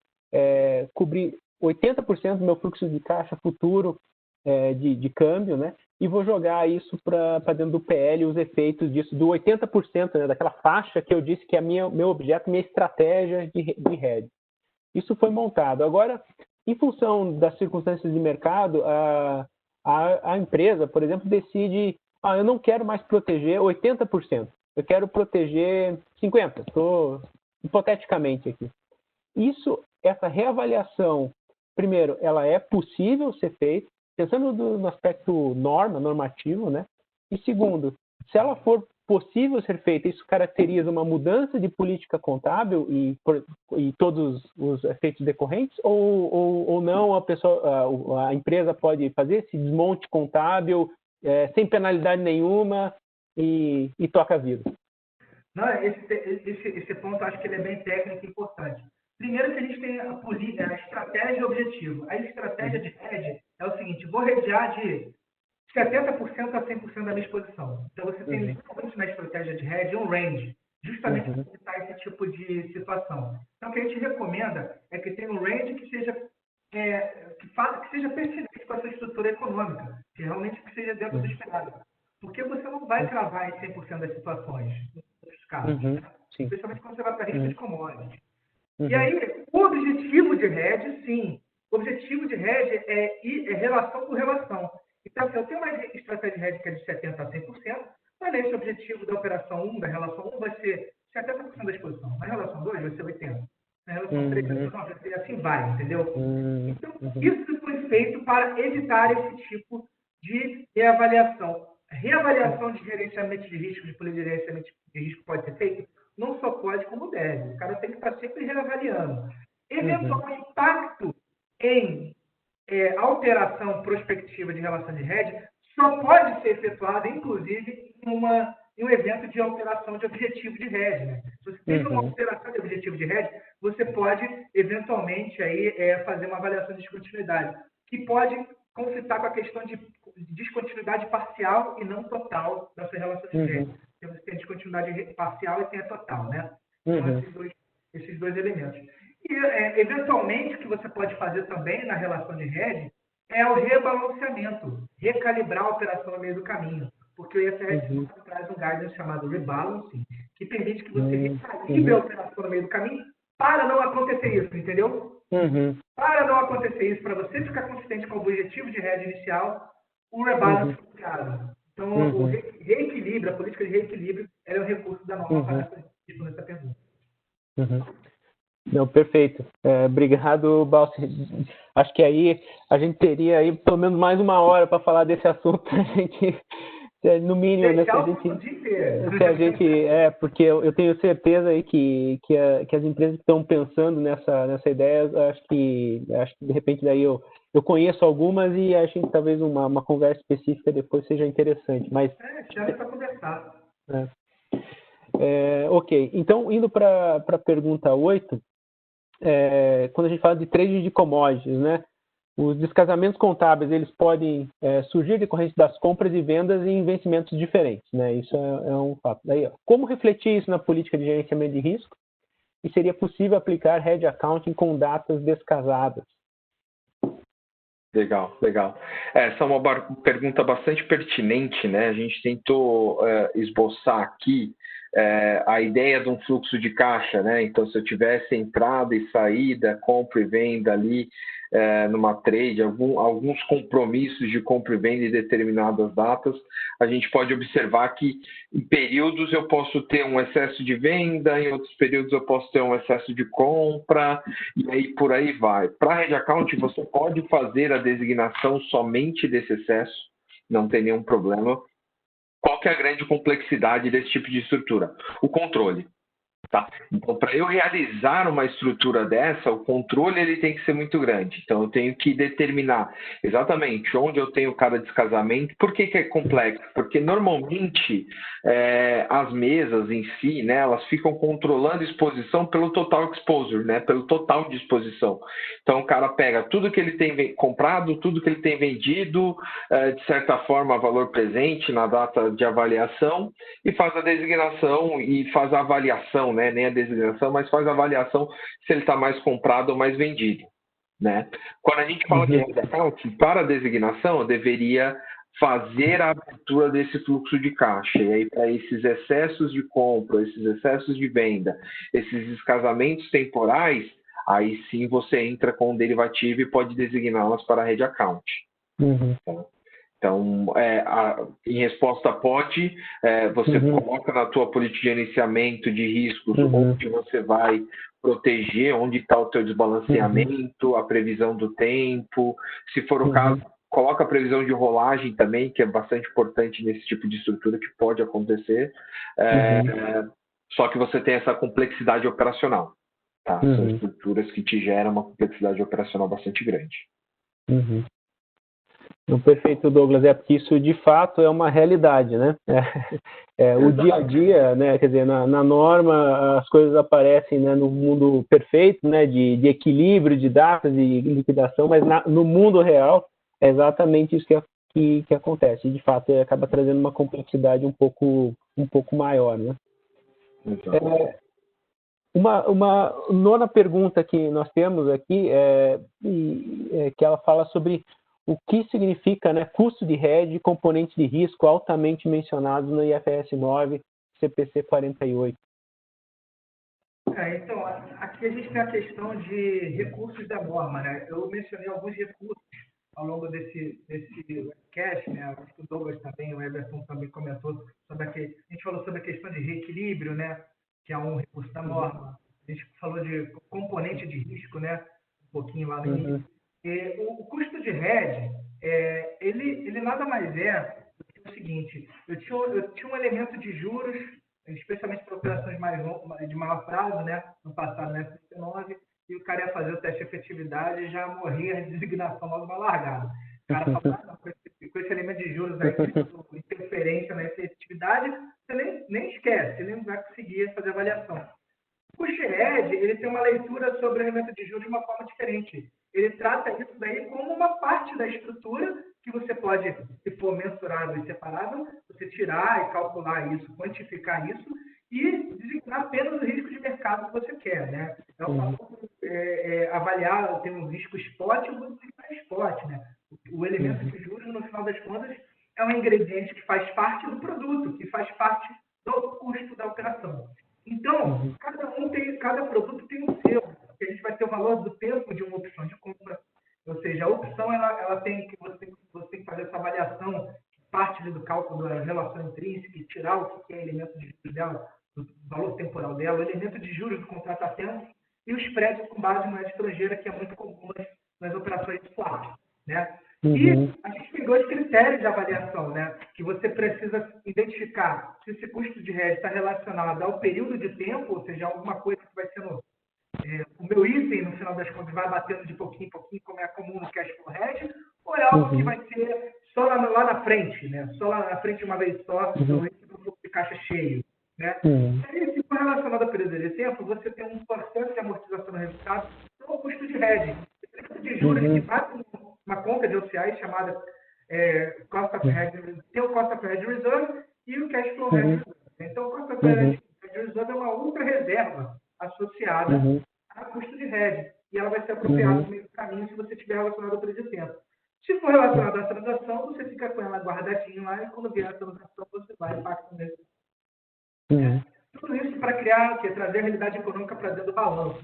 cobrir 80% do meu fluxo de caixa futuro de câmbio, né? E vou jogar isso para dentro do PL, os efeitos disso, do 80%, né? Daquela faixa que eu disse que é meu objeto, minha estratégia de hedge. Isso foi montado. Agora, em função das circunstâncias de mercado, a empresa, por exemplo, decide, eu não quero mais proteger 80%, eu quero proteger 50%, estou hipoteticamente aqui. Essa reavaliação, primeiro, ela é possível ser feita, pensando no aspecto normativo, né? E segundo, se ela for possível ser feita, isso caracteriza uma mudança de política contábil e todos os efeitos decorrentes, ou não, a empresa pode fazer esse desmonte contábil sem penalidade nenhuma e toca a vida? Não, esse ponto eu acho que ele é bem técnico e importante. Primeiro que a gente tem a estratégia e o objetivo. A estratégia de hedge é o seguinte: vou hedgear de 70% a 100% da minha exposição. Então, você tem literalmente na estratégia de hedge um range, justamente para evitar esse tipo de situação. Então, o que a gente recomenda é que tenha um range que seja pertinente com a sua estrutura econômica, que realmente seja dentro do esperado. Porque você não vai cravar em 100% das situações, nos casos, né? Especialmente quando você vai para risco de commodities. E aí, o objetivo de hedge, sim. O objetivo de hedge é relação por relação. Então, se eu tenho uma estratégia de hedge que é de 70% a 100%, mas nesse objetivo da operação 1, da relação 1, vai ser 70% da exposição. Na relação 2, vai ser 80%. Na relação 3, vai ser 90%. Vai ser assim vai, entendeu? Então, isso foi feito para evitar esse tipo de reavaliação. Reavaliação de gerenciamento de risco, de política de gerenciamento de risco pode ser feito? Não só pode, como deve. O cara tem que estar sempre reavaliando. Eventual impacto em alteração prospectiva de relação de hedge só pode ser efetuada, inclusive, em um evento de alteração de objetivo de hedge. Né? Se você tem uma alteração de objetivo de hedge, você pode, eventualmente, aí, fazer uma avaliação de descontinuidade, que pode conflitar com a questão de descontinuidade parcial e não total da sua relação de hedge. Então, você tem descontinuidade parcial e tem a total, né? Então, esses dois elementos. E, eventualmente, o que você pode fazer também na relação de hedge é o rebalanceamento, recalibrar a operação no meio do caminho. Porque o IFRS traz um guidance chamado rebalancing, que permite que você recalibre a operação no meio do caminho para não acontecer isso, entendeu? Para não acontecer isso, para você ficar consistente com o objetivo de hedge inicial, o rebalance é criado. Então, o reequilíbrio, a política de reequilíbrio, ela é um recurso da norma para nessa pergunta. Não, perfeito. Obrigado, Balsi. Acho que aí a gente teria aí pelo menos mais uma hora para falar desse assunto. No mínimo, né? Porque eu tenho certeza aí que as empresas que estão pensando nessa ideia, acho que de repente daí eu conheço algumas e acho que talvez uma conversa específica depois seja interessante. Mas chama para conversar. Ok, então indo para a pergunta 8, quando a gente fala de trading de commodities, né? Os descasamentos contábeis, eles podem surgir decorrente das compras e vendas em vencimentos diferentes, né? Isso é um fato. Daí, como refletir isso na política de gerenciamento de risco? E seria possível aplicar hedge accounting com datas descasadas? Legal. Essa é uma pergunta bastante pertinente, né? A gente tentou esboçar aqui a ideia de um fluxo de caixa, né? Então, se eu tivesse entrada e saída, compra e venda ali numa trade, alguns compromissos de compra e venda em determinadas datas, a gente pode observar que em períodos eu posso ter um excesso de venda, em outros períodos eu posso ter um excesso de compra, e aí por aí vai. Para hedge account, você pode fazer a designação somente desse excesso, não tem nenhum problema. Qual que é a grande complexidade desse tipo de estrutura? O controle. Tá? Então, para eu realizar uma estrutura dessa, o controle ele tem que ser muito grande. Então, eu tenho que determinar exatamente onde eu tenho cada descasamento. Por que é complexo? Porque, normalmente, as mesas em si, né, elas ficam controlando a exposição pelo total exposure, né, pelo total de exposição. Então, o cara pega tudo que ele tem comprado, tudo que ele tem vendido, de certa forma, valor presente na data de avaliação, e faz a designação e faz a avaliação, né? Nem a designação, mas faz a avaliação se ele está mais comprado ou mais vendido, né? Quando a gente fala de hedge account, para a designação, eu deveria fazer a abertura desse fluxo de caixa. E aí, para esses excessos de compra, esses excessos de venda, esses descasamentos temporais, aí sim você entra com o derivativo e pode designá-las para hedge account. Então, em resposta pode, você coloca na tua política de gerenciamento de riscos onde você vai proteger, onde está o teu desbalanceamento, a previsão do tempo. Se for o caso, coloca a previsão de rolagem também, que é bastante importante nesse tipo de estrutura que pode acontecer, só que você tem essa complexidade operacional. Tá? São estruturas que te geram uma complexidade operacional bastante grande. Perfeito, Douglas, porque isso de fato é uma realidade, né? O dia a dia, né? Quer dizer, na norma as coisas aparecem, né, no mundo perfeito, né, de equilíbrio de datas e liquidação, mas no mundo real é exatamente isso que acontece. De fato, acaba trazendo uma complexidade um pouco maior, né? Uma nona pergunta que nós temos aqui que ela fala sobre o que significa, né, custo de hedge e componente de risco altamente mencionados no IFRS 9, CPC 48. Então, aqui a gente tem a questão de recursos da norma, né? Eu mencionei alguns recursos ao longo desse webcast, né? Acho que o Douglas também, o Everton também comentou sobre a gente falou sobre a questão de reequilíbrio, né? Que é um recurso da norma. A gente falou de componente de risco, né? Um pouquinho lá no início. O custo de hedge, ele nada mais é do que o seguinte: eu tinha um elemento de juros, especialmente para operações de maior prazo, né? No passado, né? FP9, e o cara ia fazer o teste de efetividade e já morria de designação logo na largada. O cara falava, com esse elemento de juros aí, interferência na efetividade, você nem esquece, você nem vai conseguir fazer avaliação. O CHED, ele tem uma leitura sobre o elemento de juros de uma forma diferente. Ele trata isso daí como uma parte da estrutura que você pode, se for mensurável e separável, você tirar e calcular isso, quantificar isso e designar apenas o risco de mercado que você quer, né? Então, avaliar, tem um risco spot e um designar spot, né? O elemento de juros, no final das contas, é um ingrediente que faz parte do produto, que faz parte do custo da operação. Então, cada produto tem um seu, que a gente vai ter o valor do tempo de uma opção de compra. Ou seja, a opção ela tem que você tem que fazer essa avaliação, parte do cálculo da relação intrínseca, e tirar o que é elemento de juros dela, do valor temporal dela, o elemento de juros do contrato a tempo e o spread com base em moeda estrangeira, que é muito comum nas operações de swap, né? E a gente tem dois critérios de avaliação, né? Que você precisa identificar se esse custo de hedge está relacionado ao período de tempo, ou seja, alguma coisa que vai sendo o meu item, no final das contas, vai batendo de pouquinho em pouquinho, como é comum no cash flow hedge, ou é algo que vai ser só lá na frente, né? Só lá na frente uma vez só, no item do fluxo de caixa cheio, né? E se for relacionado ao período de tempo, você tem um processo de amortização do resultado, então o custo de hedge. O custo de juros que bate uma conta de OCI chamada Cost of Hedge, tem o Cost of Hedge Reserve e o Cash Flow Hedge Reserve. Então, o Cost of Hedge Reserve é uma outra reserva associada a custo de hedge, e ela vai ser apropriada no meio do caminho se você estiver relacionado ao período de tempo. Se for relacionado à transação, você fica com ela guardadinho lá, e quando vier a transação, você vai e paga mesmo. Tudo isso para criar, trazer a realidade econômica para dentro do balanço.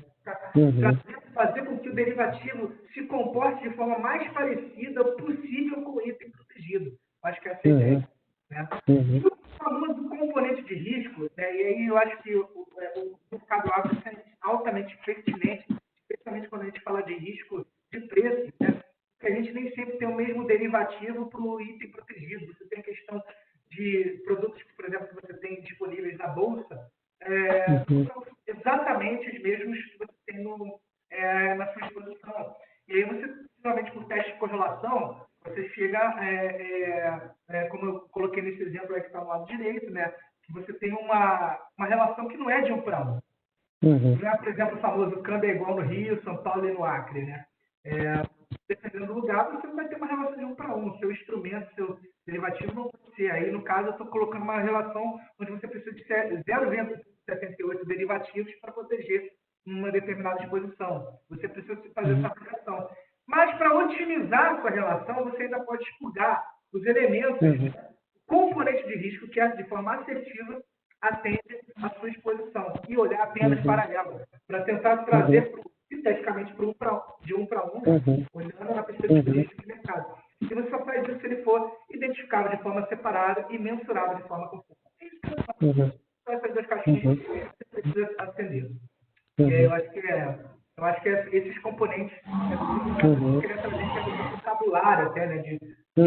Fazer com que o derivativo se comporte de forma mais parecida possível com o item protegido. Acho que essa é a ideia. Né? E o famoso componente de risco, né? E aí eu acho que o mercado agro é altamente pertinente, especialmente quando a gente fala de risco de preço, né? Porque a gente nem sempre tem o mesmo derivativo para o item protegido. Você tem a questão de produtos, por exemplo, que você tem disponíveis na bolsa, são exatamente os mesmos que você tem na sua exposição. E aí você, finalmente, por teste de correlação, você chega, como eu coloquei nesse exemplo aí que está no lado direito, né, que você tem uma relação que não é de 1 para 1. Não é, por exemplo, o famoso câmbio é igual no Rio, São Paulo e no Acre, né? Dependendo do lugar, você não vai ter uma relação de 1 para 1. Seu instrumento, seu derivativo não pode ser. Aí, no caso, eu estou colocando uma relação onde você precisa de 0,78 derivativos para proteger uma determinada exposição. Você precisa fazer essa aplicação. Mas, para otimizar a sua relação, você ainda pode expurgar os elementos, componente de risco que, de forma assertiva, atende à sua exposição e olhar apenas para ela, para tentar trazer sinteticamente de 1 para 1, olhando na perspectiva de risco de mercado. E você só faz isso se ele for identificado de forma separada e mensurado de forma conforme. É isso que eu faço. São essas duas caixinhas que você precisa atender. E aí eu acho que Eu acho que esses componentes eu queria trazer esse vocabulário até, né, de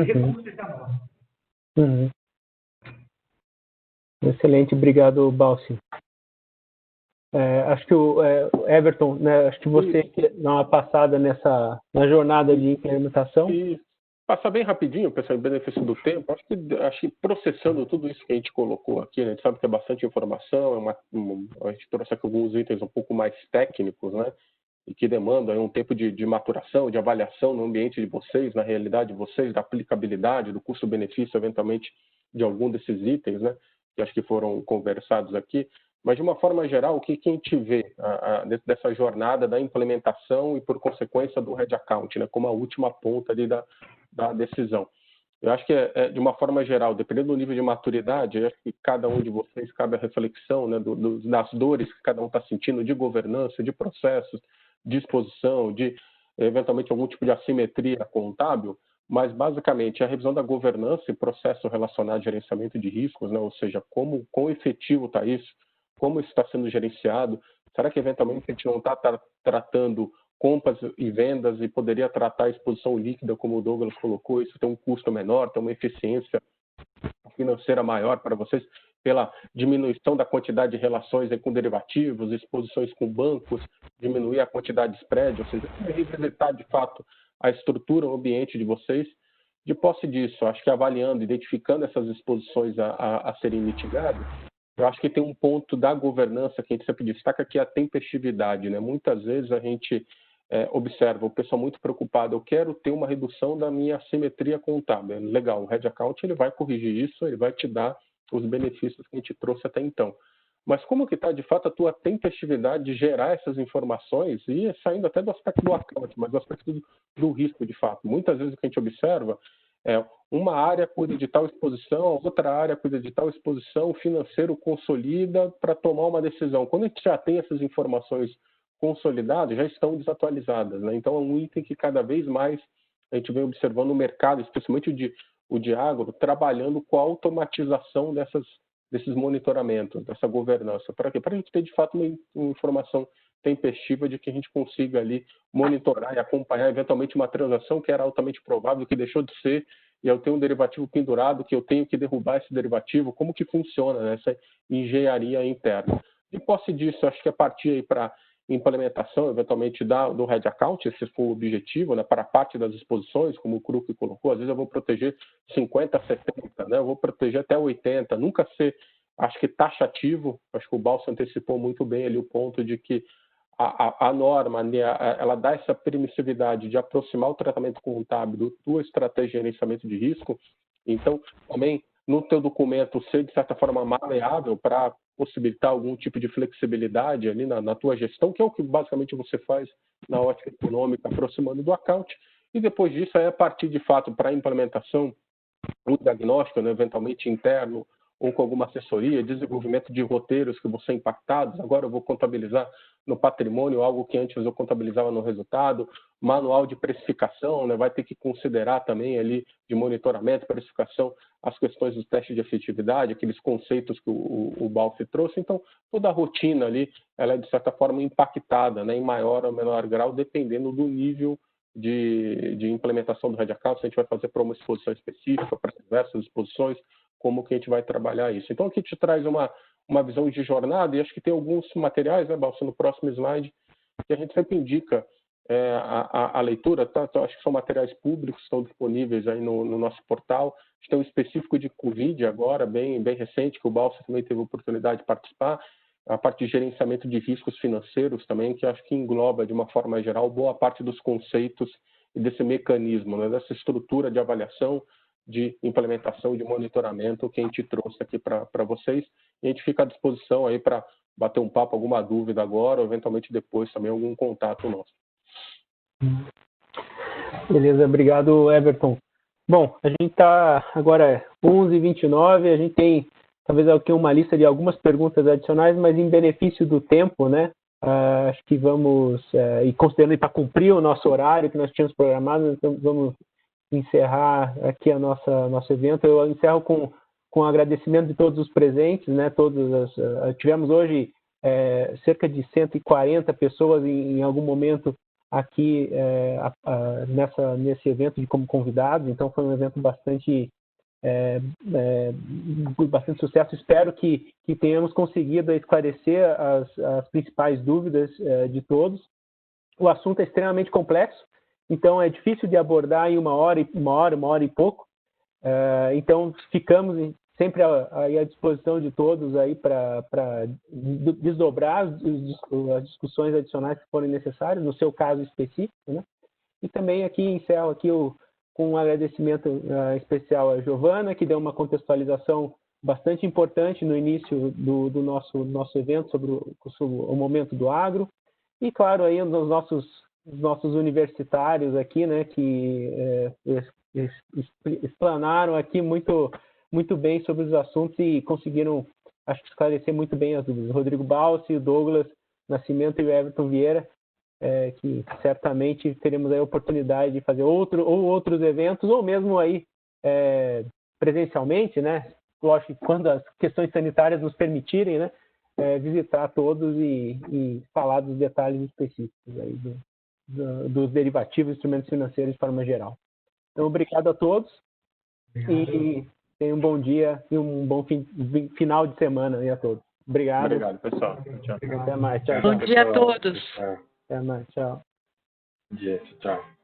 recursos da norma. Excelente, obrigado, Balsi. Acho que o Everton, né, acho que você quer dar uma passada na jornada de implementação. E passar bem rapidinho, pessoal, em benefício do tempo, acho que processando tudo isso que a gente colocou aqui, né, a gente sabe que é bastante informação, a gente trouxe aqui alguns itens um pouco mais técnicos, né, e que demandam aí um tempo de maturação, de avaliação no ambiente de vocês, na realidade de vocês, da aplicabilidade, do custo-benefício, eventualmente, de algum desses itens, né, que acho que foram conversados aqui. Mas, de uma forma geral, o que a gente vê dentro dessa jornada da implementação e, por consequência, do Head Account, né, como a última ponta ali da decisão? Eu acho que, de uma forma geral, dependendo do nível de maturidade, eu acho que cada um de vocês cabe a reflexão, né, das dores que cada um está sentindo de governança, de processos, de exposição, de, eventualmente, algum tipo de assimetria contábil, mas, basicamente, a revisão da governança e processo relacionado a gerenciamento de riscos, né, ou seja, quão efetivo está isso, como isso está sendo gerenciado, será que, eventualmente, a gente não está tratando compras e vendas e poderia tratar a exposição líquida, como o Douglas colocou, isso tem um custo menor, tem uma eficiência financeira maior para vocês, pela diminuição da quantidade de relações com derivativos, exposições com bancos, diminuir a quantidade de spread, ou seja, revisitar, de fato, a estrutura, o ambiente de vocês. De posse disso, acho que avaliando, identificando essas exposições a serem mitigadas, eu acho que tem um ponto da governança que a gente sempre destaca, que é a tempestividade, né? Muitas vezes a gente observa o pessoal muito preocupado, eu quero ter uma redução da minha assimetria contábil. Legal, o Head Account ele vai corrigir isso, ele vai te dar os benefícios que a gente trouxe até então. Mas como que está, de fato, a tua tempestividade de gerar essas informações e saindo até do aspecto do account, mas do aspecto do risco, de fato. Muitas vezes o que a gente observa é uma área cuida de tal exposição, outra área cuida de tal exposição, o financeiro consolida para tomar uma decisão. Quando a gente já tem essas informações consolidadas, já estão desatualizadas, né? Então, é um item que cada vez mais a gente vem observando no mercado, especialmente o de agro, trabalhando com a automatização desses monitoramentos, dessa governança. Para quê? Para a gente ter, de fato, uma informação tempestiva de que a gente consiga ali monitorar e acompanhar, eventualmente, uma transação que era altamente provável, que deixou de ser, e eu tenho um derivativo pendurado, que eu tenho que derrubar esse derivativo. Como que funciona, né, essa engenharia interna? De posse disso, acho que a partir aí para implementação, eventualmente, do Head Account, esse for o objetivo, né, para a parte das exposições, como o Kruk colocou, às vezes eu vou proteger 50, 70, né, eu vou proteger até 80, nunca ser, acho que taxativo. Acho que o Balso antecipou muito bem ali o ponto de que a norma, né, ela dá essa permissividade de aproximar o tratamento contábil da tua estratégia de gerenciamento de risco. Então, também, no teu documento, ser, de certa forma, maleável para possibilitar algum tipo de flexibilidade ali na tua gestão, que é o que basicamente você faz na ótica econômica, aproximando do account. E depois disso, a partir, de fato, para a implementação, o diagnóstico, né, eventualmente interno, ou com alguma assessoria, desenvolvimento de roteiros que vão ser impactados. Agora eu vou contabilizar no patrimônio algo que antes eu contabilizava no resultado, manual de precificação, né, vai ter que considerar também ali de monitoramento, precificação, as questões dos testes de efetividade, aqueles conceitos que o Balfi trouxe. Então, toda a rotina ali, ela é, de certa forma, impactada, né, em maior ou menor grau, dependendo do nível de implementação do Head Account. Se a gente vai fazer para uma exposição específica, para diversas exposições, como que a gente vai trabalhar isso. Então, aqui te traz uma visão de jornada, e acho que tem alguns materiais, né, Balso, no próximo slide, que a gente sempre indica a leitura, tá? Então, acho que são materiais públicos, estão disponíveis aí no nosso portal. A gente tem um específico de Covid agora, bem recente, que o Balso também teve a oportunidade de participar, a parte de gerenciamento de riscos financeiros também, que acho que engloba, de uma forma geral, boa parte dos conceitos e desse mecanismo, né, dessa estrutura de avaliação, de implementação, de monitoramento que a gente trouxe aqui para vocês. E a gente fica à disposição aí para bater um papo, alguma dúvida agora, ou eventualmente depois também algum contato nosso. Beleza, obrigado, Everton. Bom, a gente está agora 11h29, a gente tem talvez aqui uma lista de algumas perguntas adicionais, mas em benefício do tempo, né? Acho que vamos, e considerando para cumprir o nosso horário que nós tínhamos programado, então vamos encerrar aqui nosso evento. Eu encerro com agradecimento de todos os presentes, né? Tivemos hoje cerca de 140 pessoas em algum momento aqui nesse evento como convidados, então foi um evento bastante sucesso. Espero que tenhamos conseguido esclarecer as principais dúvidas de todos. O assunto é extremamente complexo, então é difícil de abordar em uma hora e pouco. Então ficamos sempre aí à disposição de todos aí para desdobrar as discussões adicionais que forem necessárias, no seu caso específico, né? E também aqui encerro aqui com um agradecimento especial à Giovana, que deu uma contextualização bastante importante no início do nosso evento sobre o momento do agro. E, claro, aí os nossos universitários aqui, né, que explanaram aqui muito bem sobre os assuntos e conseguiram, acho que, esclarecer muito bem as dúvidas. O Rodrigo Balsi, o Douglas Nascimento e o Everton Vieira, que certamente teremos a oportunidade de fazer outros eventos, ou mesmo aí presencialmente, né? Lógico que quando as questões sanitárias nos permitirem, né? Visitar todos e falar dos detalhes específicos aí dos derivativos e instrumentos financeiros de forma geral. Então, obrigado a todos. Obrigado. E tenham um bom dia e um bom final de semana aí a todos. Obrigado. Obrigado, pessoal. Tchau. Até mais. Tchau. Bom dia a todos. Até mais. Tchau. Bom dia. Tchau.